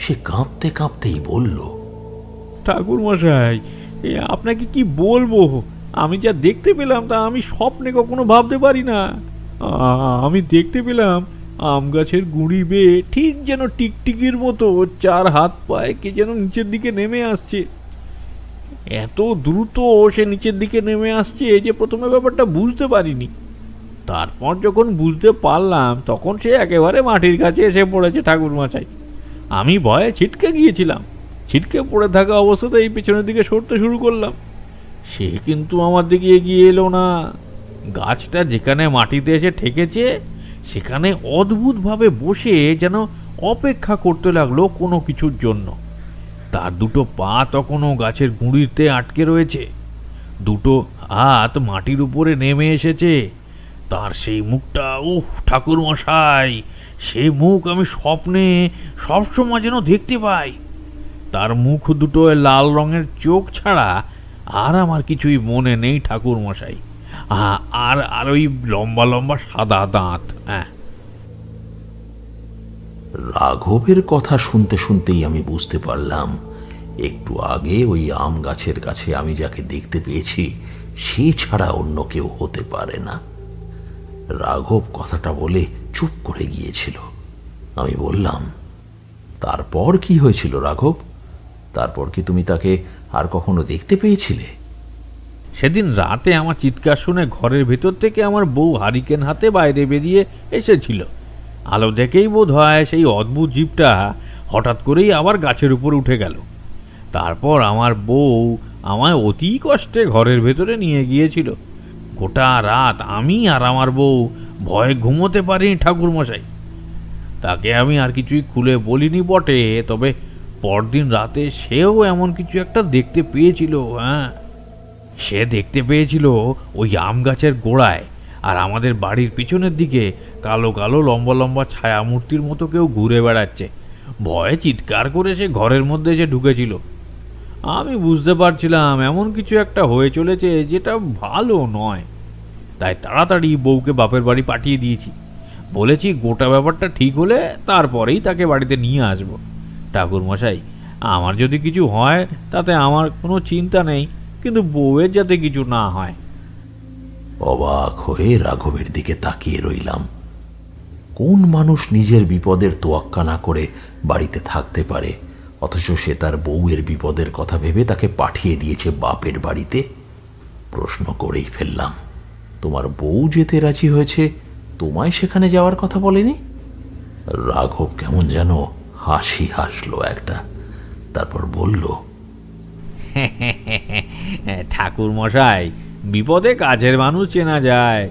সে কাঁপতে কাঁপতেই বলল, ঠাকুর মশাই, আপনাকে কি বলবো, আমি যা দেখতে পেলাম তা আমি স্বপ্নে কখনো ভাবতে পারি না। আমি দেখতে পেলাম আম গাছের গুঁড়ি বেয়ে ঠিক যেন টিকটিকির মতো চার হাত পায়ে কে যেন নিচের দিকে নেমে আসছে। এত দ্রুত সে নিচের দিকে নেমে আসছে যে প্রথমে ব্যাপারটা বুঝতে পারিনি। তারপর যখন বুঝতে পারলাম তখন সে একেবারে মাটির কাছে এসে পড়েছে ঠাকুর মশাই। আমি ভয়ে ছিটকে গিয়েছিলাম। ছিটকে পড়ে থাকা অবস্থাতেই পেছনের দিকে সরতে শুরু করলাম। সে কিন্তু আমার দিকে এগিয়ে এলো না। গাছটা যেখানে মাটিতে এসে ঠেকেছে সেখানে অদ্ভুতভাবে বসে যেন অপেক্ষা করতে লাগলো কোনো কিছুর জন্য। তার দুটো পা তখনও গাছের গুঁড়িতে আটকে রয়েছে, দুটো হাত মাটির উপরে নেমে এসেছে। তার সেই মুখটা, ঠাকুর মশাই, সেই মুখ আমি স্বপ্নে সবসময় যেন দেখতে পাই। তার মুখ দুটো লাল রঙের চোখ ছাড়া আর আমার কিছুই মনে নেই ঠাকুর মশাই। আর আর ওই লম্বা লম্বা সাদা দাঁত। হ্যাঁ, রাঘবের কথা শুনতে শুনতেই আমি বুঝতে পারলাম একটু আগে ওই আম গাছের কাছে আমি যাকে দেখতে পেয়েছি সে ছাড়া অন্য কেউ হতে পারে না। রাঘব কথাটা বলে চুপ করে গিয়েছিল। আমি বললাম, তারপর কি হয়েছিল রাঘব? তারপর কি তুমি তাকে আর কখনো দেখতে পেয়েছিলে? সেদিন রাতে আমার চিৎকার শুনে ঘরের ভেতর থেকে আমার বউ হারিকেন হাতে বাইরে বেরিয়ে এসেছিল। আলো দেখেই বোধ হয় সেই অদ্ভুত জীবটা হঠাৎ করেই আবার গাছের উপর উঠে গেল। তারপর আমার বউ আমায় অতি কষ্টে ঘরের ভেতরে নিয়ে গিয়েছিল। গোটা রাত আমি আর আমার বউ ভয়ে ঘুমোতে পারিনি ঠাকুরমশাই। তাকে আমি আর কিছুই খুলে বলিনি বটে, তবে পরদিন রাতে সেও এমন কিছু একটা দেখতে পেয়েছিল। হ্যাঁ, সে দেখতে পেয়েছিল ওই আম গাছের গোড়ায় আর আমাদের বাড়ির পিছনের দিকে কালো কালো লম্বা লম্বা ছায়ামূর্তির মতো কেউ ঘুরে বেড়াচ্ছে। ভয়ে চিৎকার করে সে ঘরের মধ্যে এসে ঢুকেছিল। আমি বুঝতে পারছিলাম এমন কিছু একটা হয়ে চলেছে যেটা ভালো নয়, তাই তাড়াতাড়ি বউকে বাপের বাড়ি পাঠিয়ে দিয়েছি। বলেছি গোটা ব্যাপারটা ঠিক হলে তারপরেই তাকে বাড়িতে নিয়ে আসবো। ঠাকুর মশাই, আমার যদি কিছু হয় তাতে আমার কোনো চিন্তা নেই, কিন্তু বউয়ের যাতে কিছু না হয়। অবাক হয়ে রাঘবের দিকে তাকিয়ে রইলাম। কোন মানুষ নিজের বিপদের তোয়াক্কা না করে বাড়িতে থাকতে পারে, অথচ সে তার বউয়ের বিপদের কথা ভেবে তাকে পাঠিয়ে দিয়েছে বাপের বাড়িতে? প্রশ্ন করেই ফেললাম, তোমার বউ যেতে রাজি হয়েছে, তোমায় সেখানে যাওয়ার কথা বলেনি? রাঘব কেমন যেন হাসি হাসলো একটা, তারপর বলল, ঠাকুর মশাই, বিপদে কাছের মানুষ চেনা যায়।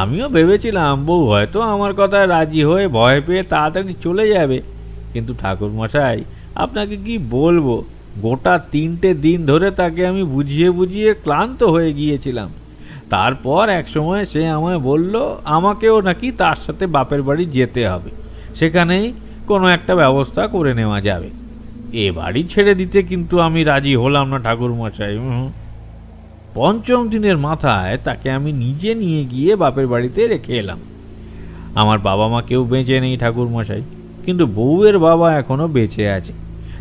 আমিও ভেবেছিলাম বউ হয়তো আমার কথায় রাজি হয়ে ভয় পেয়ে তাড়াতাড়ি চলে যাবে, কিন্তু ঠাকুর মশাই আপনাকে কি বলবো, গোটা 3টে দিন ধরে তাকে আমি বুঝিয়ে বুঝিয়ে ক্লান্ত হয়ে গিয়েছিলাম। তারপর এক সময় সে আমায় বলল আমাকেও নাকি তার সাথে বাপের বাড়ি যেতে হবে, সেখানেই কোনো একটা ব্যবস্থা করে নেওয়া যাবে। এ বাড়ি ছেড়ে দিতে কিন্তু আমি রাজি হলাম না ঠাকুর মশাই। 5ম দিনের মাথায় তাকে আমি নিজে নিয়ে গিয়ে বাপের বাড়িতে রেখে এলাম। আমার বাবা মা কেউ বেঁচে নেই ঠাকুর মশাই, কিন্তু বউয়ের বাবা এখনো বেঁচে আছে।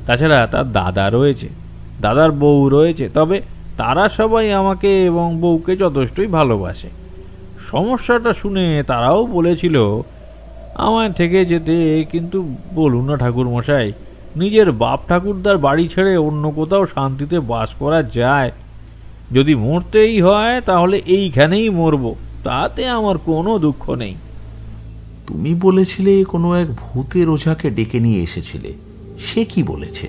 তাছাড়া তার দাদা রয়েছে, দাদার বউ রয়েছে, তবে তারা সবাই আমাকে এবং বউকে যথেষ্টই ভালোবাসে। সমস্যাটা শুনে তারাও বলেছিল আমায় থেকে যেতে, কিন্তু বলুন না ঠাকুর মশাই, নিজের বাপ ঠাকুরদার বাড়ি ছেড়ে অন্য কোথাও শান্তিতে বাস করা যায়? যদি মরতেই হয় তাহলে এইখানেই মরব, তাতে আমার কোনো দুঃখ নেই। তুমি বলেছিলে কোনো এক ভূতের ওঝাকে ডেকে নিয়ে এসেছিলে, সে কি বলেছে?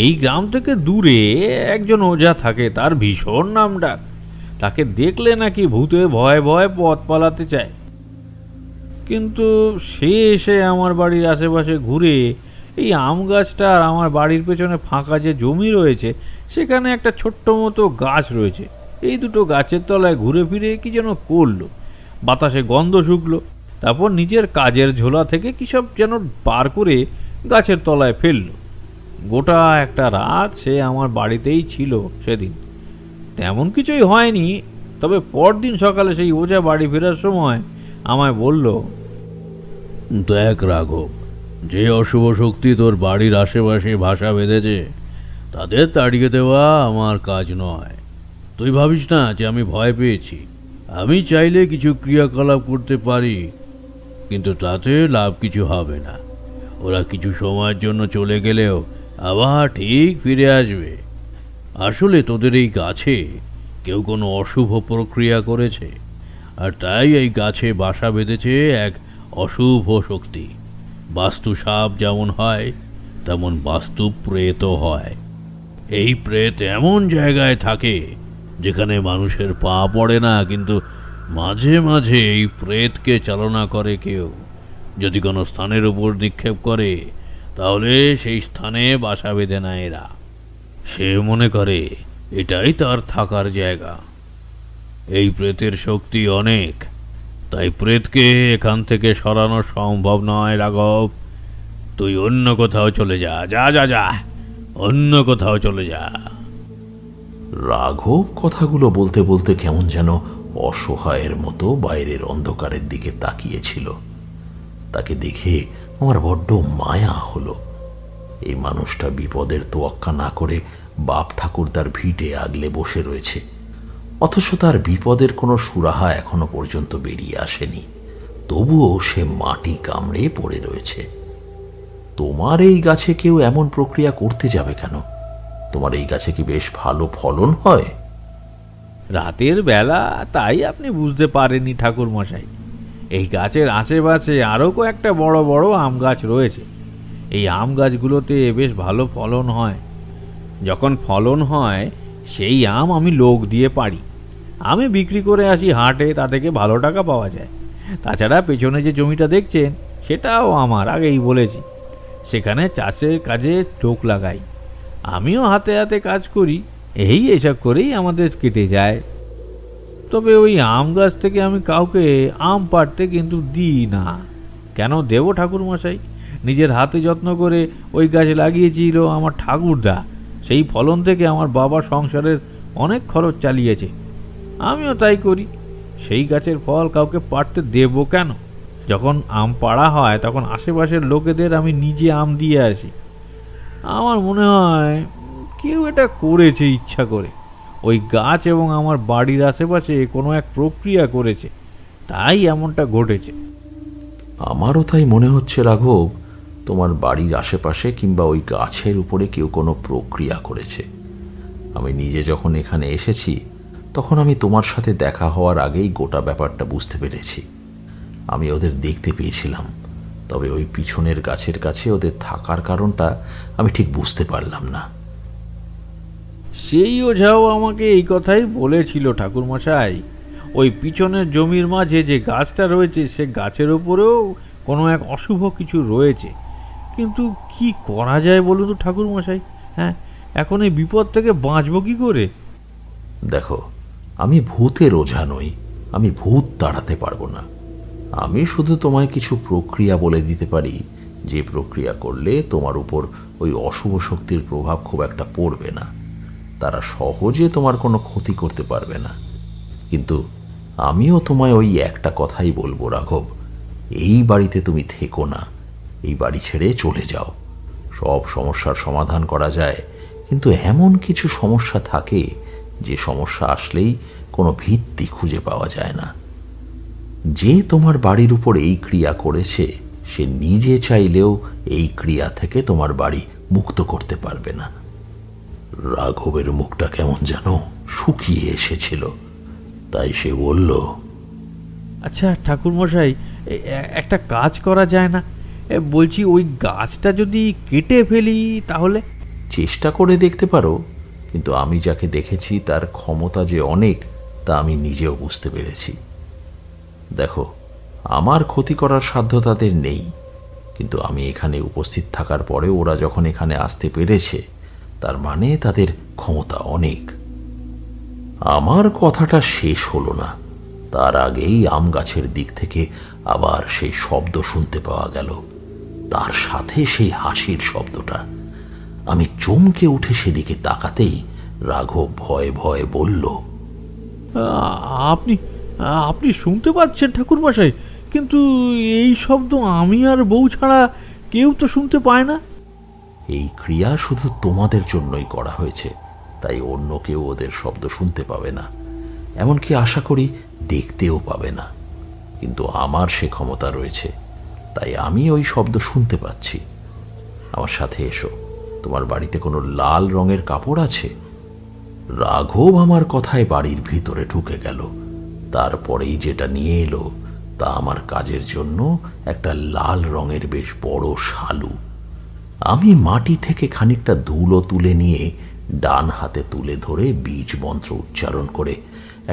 এই গ্রাম থেকে দূরে একজন ওঝা থাকে, তার ভীষণ নাম ডাক। তাকে দেখলে নাকি ভূতে ভয়ে ভয়ে পথ পালাতে চায়। কিন্তু সে এসে আমার বাড়ির আশেপাশে ঘুরে এই আম গাছটা আর আমার বাড়ির পেছনে ফাঁকা যে জমি রয়েছে সেখানে একটা ছোট্ট মতো গাছ রয়েছে, এই দুটো গাছের তলায় ঘুরে ফিরে কি যেন করলো। বাতাসে গন্ধ শুকলো, তারপর নিজের কাজের ঝোলা থেকে কী সব যেন বার করে গাছের তলায় ফেললো। গোটা একটা রাত সে আমার বাড়িতেই ছিল সেদিন। তেমন কিছুই হয়নি, তবে পরদিন সকালে সেই ওঝা বাড়ি ফেরার সময় আমায় বলল, দেখ রাঘব, যে অশুভ শক্তি তোর বাড়ির আশেপাশে ভাষা বেঁধেছে তাদের তাড়িয়ে দেওয়া আমার কাজ নয়। তুই ভাবিস না যে আমি ভয় পেয়েছি। আমি চাইলে কিছু ক্রিয়াকলাপ করতে পারি, কিন্তু তাতে লাভ কিছু হবে না। ওরা কিছু সময়ের জন্য চলে গেলেও আবার ঠিক ফিরে আসবে। আসলে তোদের এই গাছে কেউ কোনো অশুভ প্রক্রিয়া করেছে, আর তাই এই গাছে বাসা বেঁধেছে এক অশুভ শক্তি। বাস্তু সাপ যেমন হয় তেমন বাস্তু প্রেতও হয়। এই প্রেত এমন জায়গায় থাকে যেখানে মানুষের পা পড়ে না, কিন্তু মাঝে মাঝে এই প্রেতকে চালনা করে কেউ। যদি কোনো স্থানের উপর নিক্ষেপ করে তাহলে সেই স্থানে বাসা বেঁধে নেয় এরা। সে মনে করে এটাই তার থাকার জায়গা। এই প্রেতের শক্তি অনেক, তাই প্রেতকে এখান থেকে সরানো সম্ভব নয় রাঘব। তুই অন্য কোথাও চলে যা, যা যা যা, অন্য কোথাও চলে যা। রাঘব কথাগুলো বলতে বলতে কেমন যেন অসহায়ের মতো বাইরের অন্ধকারের দিকে তাকিয়েছিল। তাকে দেখে আমার বড্ড মায়া হলো। এই মানুষটা বিপদের তোয়াক্কা না করে বাপ ঠাকুরদার ভিটে আগলে বসে রয়েছে, অথচ তার বিপদের কোনো সুরাহা এখনো পর্যন্ত বেরিয়ে আসেনি। তবুও সে মাটি কামড়ে পড়ে রয়েছে। তোমার এই গাছে কেউ এমন প্রক্রিয়া করতে যাবে কেন? তোমার এই গাছে কি বেশ ভালো ফলন হয়? রাতের বেলা, তাই আপনি বুঝতে পারেননি ঠাকুর মশাই। এই গাছের আশেপাশে আরও কয়েকটা বড় বড় আম গাছ রয়েছে। এই আম গাছগুলোতে বেশ ভালো ফলন হয়। যখন ফলন হয় সেই আম আমি লোক দিয়ে পারি, আমি বিক্রি করে আসি হাটে, তা থেকে ভালো টাকা পাওয়া যায়। তাছাড়া পেছনে যে জমিটা দেখছেন সেটাও আমার, আগেই বলেছি। সেখানে চাষের কাজে লোক লাগাই, আমিও হাতে হাতে কাজ করি। এসব করেই আমাদের কেটে যায়। তবে ওই আম গাছ থেকে আমি কাউকে আম পাড়তে কিন্তু দিই না। কেন দেব ঠাকুর মশাই? নিজের হাতে যত্ন করে ওই গাছ লাগিয়েছিল আমার ঠাকুরদা। সেই ফলন থেকে আমার বাবা সংসারের অনেক খরচ চালিয়েছে, আমিও তাই করি। সেই গাছের ফল কাউকে পাড়তে দেব কেন? যখন আম পাড়া হয় তখন আশেপাশের লোকেদের আমি নিজে আম দিয়ে আসি। আমার মনে হয় কেউ এটা করেছে ইচ্ছা করে। ওই গাছ এবং আমার বাড়ির আশেপাশে কোনো এক প্রক্রিয়া করেছে, তাই এমনটা ঘটেছে। আমারও তাই মনে হচ্ছে রাঘব, তোমার বাড়ির আশেপাশে কিংবা ওই গাছের উপরে কেউ কোনো প্রক্রিয়া করেছে। আমি নিজে যখন এখানে এসেছি তখন আমি তোমার সাথে দেখা হওয়ার আগেই গোটা ব্যাপারটা বুঝতে পেরেছি। আমি ওদের দেখতে পেয়েছিলাম, তবে ওই পিছনের গাছের কাছে ওদের থাকার কারণটা আমি ঠিক বুঝতে পারলাম না। সেই ওঝাও আমাকে এই কথাই বলেছিল ঠাকুরমশাই। ওই পিছনের জমির মাঝে যে গাছটা রয়েছে সে গাছের ওপরেও কোনো এক অশুভ কিছু রয়েছে। কিন্তু কি করা যায় বলুন তো ঠাকুরমশাই? হ্যাঁ, এখন এই বিপদ থেকে বাঁচবো কি করে? দেখো, আমি ভূতের ওঝা নই, আমি ভূত তাড়াতে পারবো না। আমি শুধু তোমায় কিছু প্রক্রিয়া বলে দিতে পারি, যে প্রক্রিয়া করলে তোমার উপর ওই অশুভ শক্তির প্রভাব খুব একটা পড়বে না। তারা সহজে তোমার কোনো ক্ষতি করতে পারবে না। কিন্তু আমিও তোমায় ওই একটা কথাই বলবো রাঘব, এই বাড়িতে তুমি থেকো না, এই বাড়ি ছেড়ে চলে যাও। সব সমস্যার সমাধান করা যায়, কিন্তু এমন কিছু সমস্যা থাকে যে সমস্যা আসলেই কোনো ভিত্তি খুঁজে পাওয়া যায় না। যে তোমার বাড়ির উপর এই ক্রিয়া করেছে সে নিজে চাইলেও এই ক্রিয়া থেকে তোমার বাড়ি মুক্ত করতে পারবে না। রাঘবের মুখটা কেমন যেন শুকিয়ে এসেছিল, তাই সে বলল, আচ্ছা ঠাকুরমশাই, একটা কাজ করা যায় না? বলছি ওই গাছটা যদি কেটে ফেলি তাহলে? চেষ্টা করে দেখতে পারো, কিন্তু আমি যাকে দেখেছি তার ক্ষমতা যে অনেক তা আমি নিজেও বুঝতে পেরেছি। দেখো, আমার ক্ষতি করার সাধ্য তাদের নেই, কিন্তু আমি এখানে উপস্থিত থাকার পরে ওরা যখন এখানে আসতে পেরেছে তার মানে তাদের ক্ষমতা অনেক। আমার কথাটা শেষ হলো না, তার আগেই আম গাছের দিক থেকে আবার সেই শব্দ শুনতে পাওয়া গেল, তার সাথে সেই হাসির শব্দটা। আমি চমকে উঠে সেদিকে তাকাতেই রাঘব ভয়ে ভয়ে বলল, আপনি আপনি শুনতে পাচ্ছেন ঠাকুরমশাই? কিন্তু এই শব্দ আমি আর বউ ছাড়া কেউ তো শুনতে পায় না। এই ক্রিয়া শুধু তোমাদের জন্যই করা হয়েছে, তাই অন্য কেউ ওদের শব্দ শুনতে পাবে না, এমনকি আশা করি দেখতেও পাবে না। কিন্তু আমার সে ক্ষমতা রয়েছে, তাই আমি ওই শব্দ শুনতে পাচ্ছি। আমার সাথে এসো, তোমার বাড়িতে কোনো লাল রঙের কাপড় আছে? রাঘব আমার কথায় বাড়ির ভিতরে ঢুকে গেল। তারপরেই যেটা নিয়ে এলো তা আমার কাজের জন্য একটা লাল রঙের বেশ বড় শালু। আমি মাটি থেকে খানিকটা ধুলো তুলে নিয়ে ডান হাতে তুলে ধরে বীজ মন্ত্র উচ্চারণ করে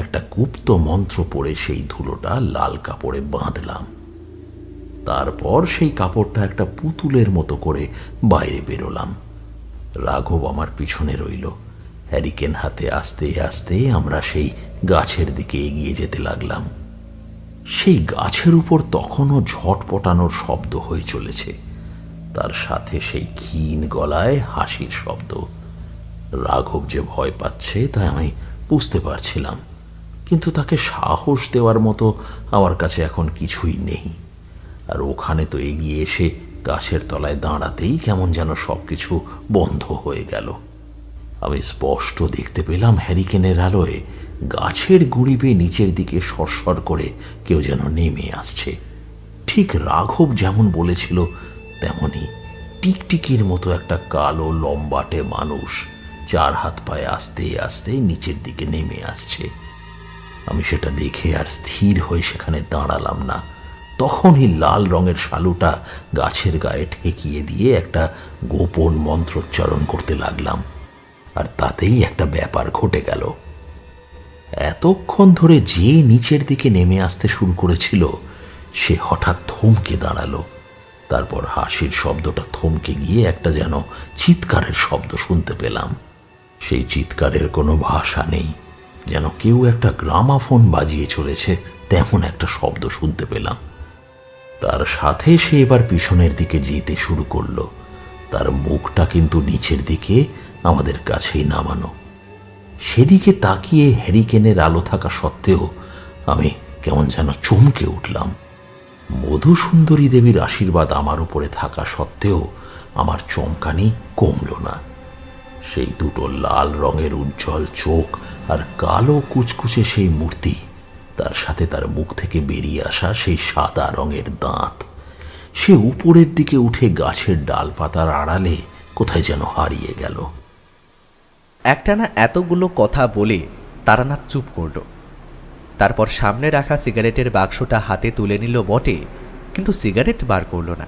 একটা গুপ্ত মন্ত্র পড়ে সেই ধুলোটা লাল কাপড়ে বাঁধলাম। তারপর সেই কাপড়টা একটা পুতুলের মতো করে বাইরে বেরোলাম। রাঘব আমার পিছনে রইল। হ্যারিকেন হাতে আস্তে আস্তে আমরা সেই গাছের দিকে এগিয়ে যেতে লাগলাম। সেই গাছের উপর তখনও ঝটপটানোর শব্দ হয়ে চলেছে, তার সাথে সেই ক্ষীণ গলায় হাসির শব্দ। রাঘব যে ভয় পাচ্ছে তা আমি বুঝতে পারছিলাম, কিন্তু তাকে সাহস দেওয়ার মতো আমার কাছে এখন কিছুই নেই। আর ওখানে তো এগিয়ে এসে গাছের তলায় দাঁড়াতেই কেমন যেন সবকিছু বন্ধ হয়ে গেল। আমি স্পষ্ট দেখতে পেলাম হ্যারিকেনের আলোয় গাছের গুঁড়ি বেয়ে নিচের দিকে সরসর করে কেউ যেন নেমে আসছে। ঠিক রাঘব যেমন বলেছিল তেমনি টিকটিকির মতো একটা কালো লম্বাটে মানুষ 4 হাত পায়ে আস্তে আস্তে নিচের দিকে নেমে আসছে। আমি সেটা দেখে আর স্থির হয়ে সেখানে দাঁড়ালাম না। তখনই লাল রঙের শালুটা গাছের গায়ে ঠেকিয়ে দিয়ে একটা গোপন মন্ত্রোচ্চারণ করতে লাগলাম, আর তাতেই একটা ব্যাপার ঘটে গেল। এতক্ষণ ধরে যে নিচের দিকে নেমে আসতে শুরু করেছিল সে হঠাৎ থমকে দাঁড়ালো। তারপর হাসির শব্দটা থমকে গিয়ে একটা যেন চিৎকারের শব্দ শুনতে পেলাম। সেই চিৎকারের কোনো ভাষা নেই, যেন কেউ একটা গ্রামাফোন বাজিয়ে চলেছে তেমন একটা শব্দ শুনতে পেলাম। তার সাথে সে এবার পিছনের দিকে যেতে শুরু করলো। তার মুখটা কিন্তু নিচের দিকে আমাদের কাছেই নামানো। সেদিকে তাকিয়ে হ্যারিকেনের আলো থাকা সত্ত্বেও আমি কেমন যেন চমকে উঠলাম। মধুসুন্দরী দেবীর আশীর্বাদ আমার উপরে থাকা সত্ত্বেও আমার চমকানি কমল না। সেই দুটো লাল রঙের উজ্জ্বল চোখ আর কালো কুচকুচে সেই মূর্তি, তার সাথে তার মুখ থেকে বেরিয়ে আসা সেই সাদা রঙের দাঁত, সে উপরের দিকে উঠে গাছের ডালপাতার আড়ালে কোথায় যেন হারিয়ে গেল। একটানা এতগুলো কথা বলে তারানাথ চুপ করল। তারপর সামনে রাখা সিগারেটের বাক্সটা হাতে তুলে নিল বটে, কিন্তু সিগারেট বার করল না।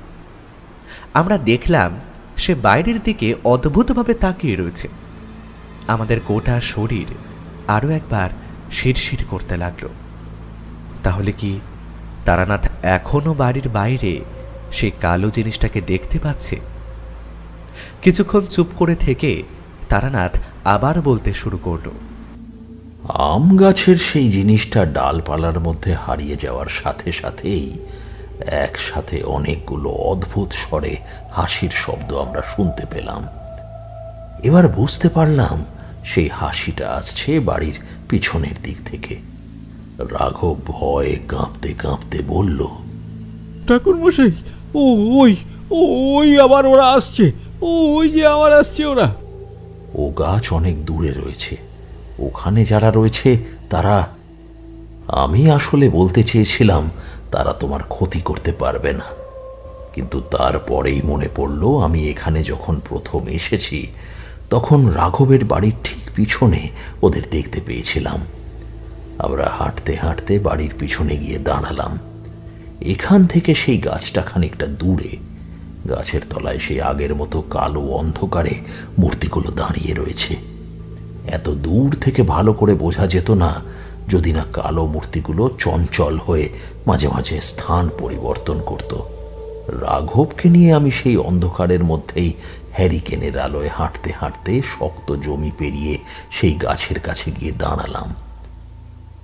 আমরা দেখলাম সে বাইরের দিকে অদ্ভুতভাবে তাকিয়ে রয়েছে। আমাদের গোটা শরীর আরও একবার শিরশির করতে লাগলো। তাহলে কি তারানাথ এখনো বাড়ির বাইরে সেই কালো জিনিসটাকে দেখতে পাচ্ছে? কিছুক্ষণ চুপ করে থেকে তারানাথ আবার বলতে শুরু করলো, আম গাছের সেই জিনিসটা ডালপালার মধ্যে হারিয়ে যাওয়ার সাথে সাথেই একসাথে অনেকগুলো অদ্ভুত স্বরে হাসির শব্দ আমরা শুনতে পেলাম। এবার বুঝতে পারলাম সেই হাসিটা আসছে বাড়ির পিছনের দিক থেকে। রাঘব ভয়ে কাঁপতে কাঁপতে বলল, ঠাকুরমশাই, ওই ওই আবার ওরা আসছে, ওই যে আবার আসছে ওরা। ও গাছ অনেক দূরে রয়েছে, ওখানে যারা রয়েছে তারা। আমি আসলে বলতে চেয়েছিলাম তারা তোমার ক্ষতি করতে পারবে না, কিন্তু তারপরেই মনে পড়ল আমি এখানে যখন প্রথম এসেছি তখন রাঘবের বাড়ির ঠিক পিছনে ওদের দেখতে পেয়েছিলাম। আমরা হাঁটতে হাঁটতে বাড়ির পিছনে গিয়ে দাঁড়ালাম। এখান থেকে সেই গাছটা খানিকটা দূরে। গাছের তলায় সেই আগের মতো কালো অন্ধকারে মূর্তিগুলো দাঁড়িয়ে রয়েছে। এত দূর থেকে ভালো করে বোঝা যেত না যদি না কালো মূর্তিগুলো চঞ্চল হয়ে মাঝে মাঝে স্থান পরিবর্তন করত। রাঘবকে নিয়ে আমি সেই অন্ধকারের মধ্যেই হ্যারিকেনের আলোয় হাঁটতে হাঁটতে শক্ত জমি পেরিয়ে সেই গাছের কাছে গিয়ে দাঁড়ালাম।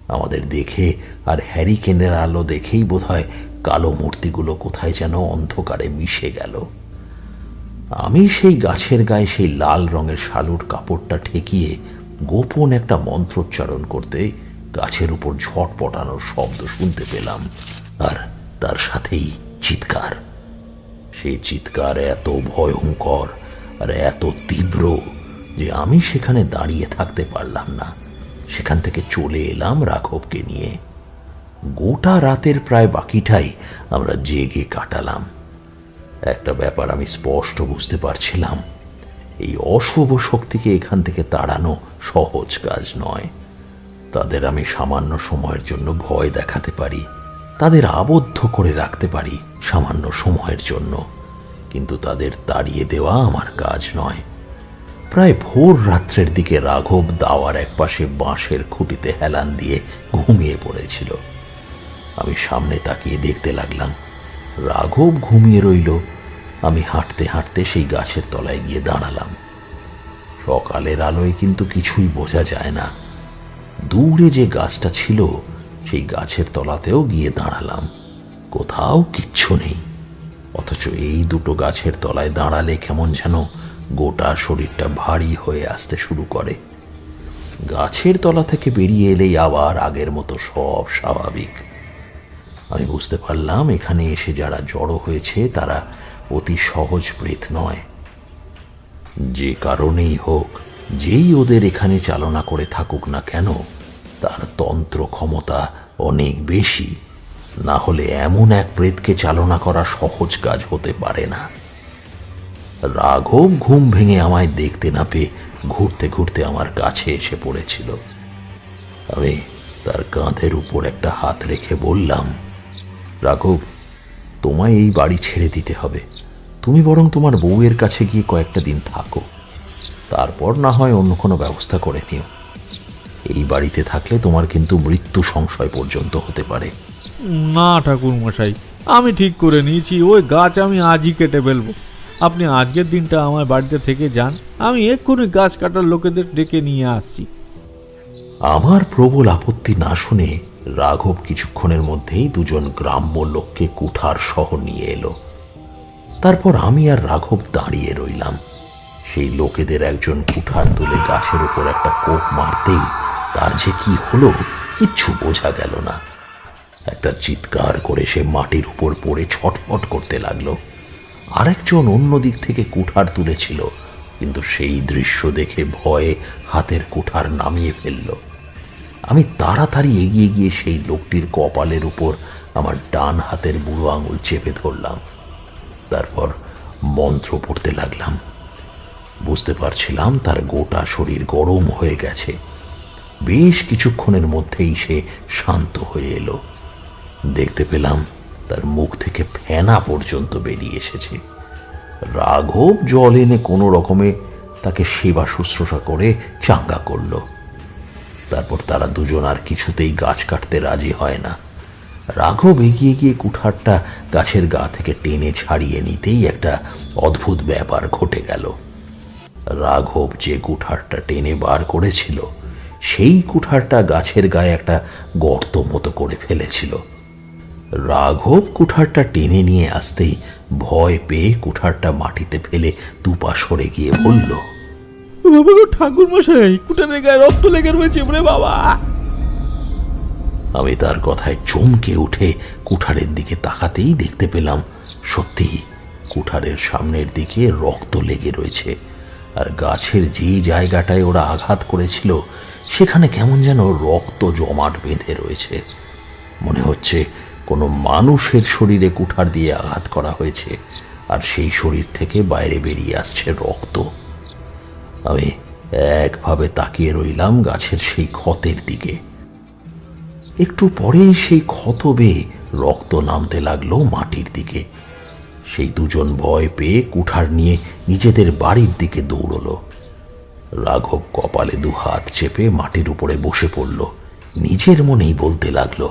আমাদের দেখে আর হ্যারিকেনের আলো দেখেই বোধহয় কালো মূর্তিগুলো কোথায় যেন অন্ধকারে মিশে গেল। আমি সেই গাছের গায়ে সেই লাল রঙের শালুর কাপড়টা ঠেকিয়ে গোপন একটা মন্ত্রোচ্চারণ করতে গাছের উপর ঝটপটানোর শব্দ শুনতে পেলাম, আর তার সাথেই চিৎকার। সেই চিৎকার এত ভয়ঙ্কর আর এত তীব্র যে আমি সেখানে দাঁড়িয়ে থাকতে পারলাম না। সেখান থেকে চলে এলাম রাঘবকে নিয়ে। গোটা রাতের প্রায় বাকিটাই আমরা জেগে কাটালাম। একটা ব্যাপার আমি স্পষ্ট বুঝতে পারছিলাম, এই অশুভ শক্তিকে এখান থেকে তাড়ানো সহজ কাজ নয়। তাদের আমি সামান্য সময়ের জন্য ভয় দেখাতে পারি, তাদের আবদ্ধ করে রাখতে পারি সামান্য সময়ের জন্য, কিন্তু তাদের তাড়িয়ে দেওয়া আমার কাজ নয়। প্রায় ভোর রাত্রের দিকে রাঘব দাওয়ার একপাশে বাঁশের খুঁটিতে হেলান দিয়ে ঘুমিয়ে পড়েছিল। আমি সামনে তাকিয়ে দেখতে লাগলাম। রাঘব ঘুমিয়ে রইল। আমি হাঁটতে হাঁটতে সেই গাছের তলায় গিয়ে দাঁড়ালাম। সকালের আলোয় কিন্তু কিছুই বোঝা যায় না। দূরে যে গাছটা ছিল সেই গাছের তলাতেও গিয়ে দাঁড়ালাম, কোথাও কিচ্ছু নেই। অথচ এই দুটো গাছের তলায় দাঁড়ালে কেমন যেন গোটা শরীরটা ভারী হয়ে আসতে শুরু করে। গাছের তলা থেকে বেরিয়ে এলেই আবার আগের মতো সব স্বাভাবিক। আমি বুঝতে পারলাম এখানে এসে যারা জড়ো হয়েছে তারা অতি সহজ প্রেত নয়। যে কারণেই হোক, যেই ওদের এখানে চালনা করে থাকুক না কেন, তার তন্ত্র ক্ষমতা অনেক বেশি। না হলে এমন এক প্রেতকে চালনা করা সহজ কাজ হতে পারে না। রাঘব ঘুম ভেঙে আমায় দেখতে না পেয়ে ঘুরতে ঘুরতে আমার কাছে এসে পড়েছিল। আমি তার কাঁধের উপর একটা হাত রেখে বললাম, রাঘব, তোমায় এই বাড়ি ছেড়ে দিতে হবে। তুমি বরং তোমার বউয়ের কাছে গিয়ে কয়েকটা দিন থাকো, তারপর না হয় অন্য কোনো ব্যবস্থা করে নিও। এই বাড়িতে থাকলে তোমার কিন্তু মৃত্যু সংশয় পর্যন্ত হতে পারে। না ঠাকুর মশাই, আমি ঠিক করে নিয়েছি ওই গাছ আমি আজই কেটে ফেলবো। আপনি আজকের দিনটা আমার বাড়িতে থেকে যান, আমি এক্ষুনি গাছ কাটার লোকেদের ডেকে নিয়ে আসছি। আমার প্রবল আপত্তি না শুনে রাঘব কিছুক্ষণের মধ্যেই দুজন গ্রাম্য লোককে কুঠার সহ নিয়ে এলো। তারপর আমি আর রাঘব দাঁড়িয়ে রইলাম। সেই লোকেদের একজন কুঠার তুলে গাছের উপর একটা কোপ মারতেই তার যে কি হলো কিচ্ছু বোঝা গেল না। একটা চিৎকার করে সে মাটির উপর পড়ে ছটফট করতে লাগলো। আরেকজন অন্য দিক থেকে কুঠার তুলেছিল, কিন্তু সেই দৃশ্য দেখে ভয়ে হাতের কুঠার নামিয়ে ফেলল। আমি তাড়াতাড়ি এগিয়ে গিয়ে সেই লোকটির কপালের উপর আমার ডান হাতের বুড়ো আঙুল চেপে ধরলাম। তারপর মন্ত্র পড়তে লাগলাম। বুঝতে পারছিলাম তার গোটা শরীর গরম হয়ে গেছে। বেশ কিছুক্ষণের মধ্যেই সে শান্ত হয়ে এলো। দেখতে পেলাম তার মুখ থেকে ফেনা পর্যন্ত বেরিয়ে এসেছে। রাঘব জল এনে কোনো রকমে তাকে সেবা শুশ্রূষা করে চাঙ্গা করল। তারপর তারা দুজন আর কিছুতেই গাছ কাটতে রাজি হয় না। রাঘব এগিয়ে গিয়ে কুঠারটা গাছের গা থেকে টেনে ছাড়িয়ে নিতেই একটা অদ্ভুত ব্যাপার ঘটে গেল। রাঘব যে কুঠারটা টেনে বার করেছিল সেই কুঠারটা গাছের গায়ে একটা গর্ত মতো করে ফেলেছিল। রাঘব কুঠারটা টেনে নিয়ে আসতেই ভয় পেয়ে কুঠারটা মাটিতে ফেলে দুপা সরে গিয়ে বলল, বাবা গো ঠাকুর মশাই, কুটারের গায়ে রক্ত লেগে রয়েছে রে বাবা। আমি তার কথায় চমকে উঠে কুঠারের দিকে তাকাতেই দেখতে পেলাম সত্যি কুঠারের সামনের দিকে রক্ত লেগে রয়েছে, আর গাছের যে জায়গাটায় ওরা আঘাত করেছিল সেখানে কেমন যেন রক্ত জমাট বেঁধে রয়েছে। মনে হচ্ছে কোনো মানুষের শরীরে কুঠার দিয়ে আঘাত করা হয়েছে, আর সেই শরীর থেকে বাইরে বেরিয়ে আসছে রক্ত। আমি একভাবে তাকিয়ে রইলাম গাছের সেই ক্ষতের দিকে। একটু পরেই সেই ক্ষত বেয়ে রক্ত নামতে লাগলো মাটির দিকে। সেই দুজন ভয় পেয়ে কুঠার নিয়ে নিজেদের বাড়ির দিকে দৌড়লো। রাঘব কপালে দুহাত চেপে মাটির উপরে বসে পড়ল। নিজের মনেই বলতে লাগলো,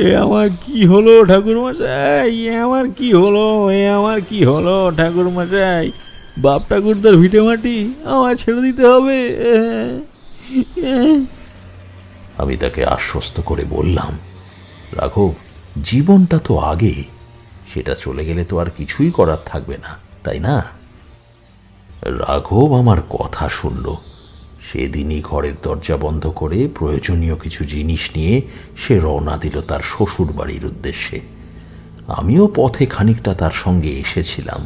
এ আমার কি হলো ঠাকুরমশাই, এ আমার কি হলো, এ আমার কি হলো ঠাকুরমশাই। বাপ ঠাকুরদার ভিটে মাটি আমার ছেড়ে দিতে হবে। আমি তাকে আশ্বস্ত করে বললাম, রাঘব, জীবনটা তো আগে, সেটা চলে গেলে তো আর কিছুই করার থাকবে না, তাই না? রাঘব আমার কথা শুনল। সেদিনই ঘরের দরজা বন্ধ করে প্রয়োজনীয় কিছু জিনিস নিয়ে সে রওনা দিল তার শ্বশুর বাড়ির উদ্দেশ্যে। আমিও পথে খানিকটা তার সঙ্গে এসেছিলাম।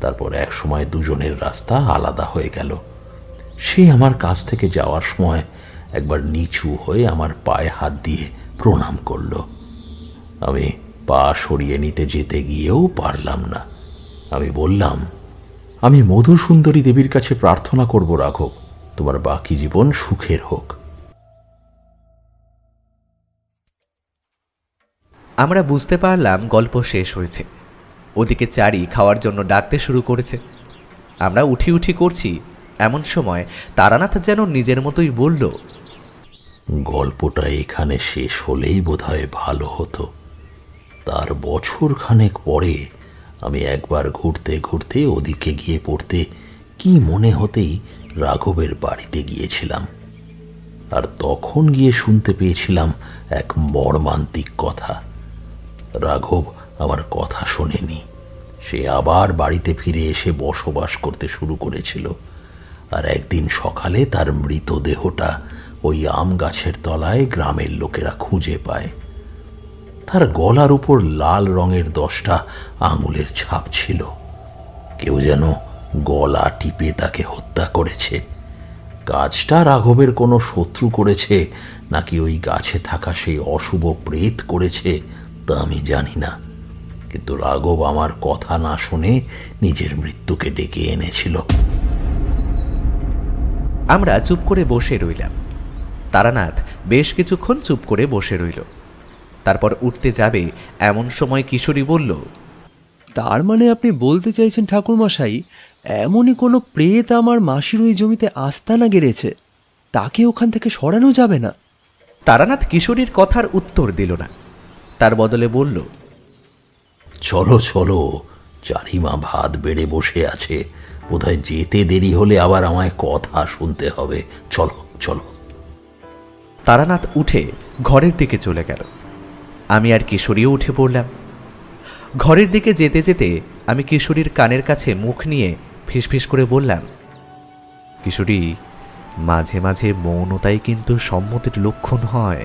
তারপর এক সময় দুজনের রাস্তা আলাদা হয়ে গেল। সে আমার কাছ থেকে যাওয়ার সময় একবার নিচু হয়ে আমার পায়ে হাত দিয়ে প্রণাম করল। আমি পা সরিয়ে নিতে যেতে গিয়েও পারলাম না। আমি বললাম, আমি মধুসুন্দরী দেবীর কাছে প্রার্থনা করব রাঘব, তোমার বাকি জীবন সুখের হোক। আমরা বুঝতে পারলাম গল্প শেষ হয়েছে। ওদিকে চারি খাওয়ার জন্য ডাকতে শুরু করেছে। আমরা উঠি উঠি করছি, এমন সময় তারানাথ যেন নিজের মতোই বলল, গল্পটা এখানে শেষ হলেই বোধহয় ভালো হতো। তার বছর খানেক পরে আমি একবার ঘুরতে ঘুরতে ওদিকে গিয়ে পড়তে কি মনে হতেই রাঘবের বাড়িতে গিয়েছিলাম। আর তখন গিয়ে শুনতে পেয়েছিলাম এক মর্মান্তিক কথা। রাঘব আমার কথা শোনেনি। সে আবার বাড়িতে ফিরে এসে বসবাস করতে শুরু করেছিল। আর একদিন সকালে তার মৃতদেহটা ওই আম গাছের তলায় গ্রামের লোকেরা খুঁজে পায়। তার গলার উপর লাল রঙের 10টা আঙুলের ছাপ ছিল। কেউ যেন গলা টিপে তাকে হত্যা করেছে। কাজটা রাঘবের কোনো শত্রু করেছে নাকি ওই গাছে থাকা সেই অশুভ প্রেত করেছে তা আমি জানি না, কিন্তু রাঘব আমার কথা না শুনে নিজের মৃত্যুকে ডেকে এনেছিল। আমরা চুপ করে বসে রইলাম। তারানাথ বেশ কিছুক্ষণ চুপ করে বসে রইল। তারপর উঠতে যাবে এমন সময় কিশোরী বলল, তার মানে আপনি বলতে চাইছেন ঠাকুরমশাই, এমনই কোনো প্রেত আমার মাসির ওই জমিতে আস্তানা গেড়েছে, তাকে ওখান থেকে সরানো যাবে না? তারানাথ কিশোরীর কথার উত্তর দিল না। তার বদলে বলল, চলো চলো, চারিমা ভাত বেড়ে বসে আছে, বোধহয় যেতে দেরি হলে আবার আমায় কথা শুনতে হবে। চলো চলো। তারানাথ উঠে ঘরের দিকে চলে গেল। আমি আর কিশোরীও উঠে পড়লাম। ঘরের দিকে যেতে যেতে আমি কিশোরীর কানের কাছে মুখ নিয়ে ফিসফিস করে বললাম, কিশোরী, মাঝে মাঝে মৌনতাই কিন্তু সম্মতির লক্ষণ হয়।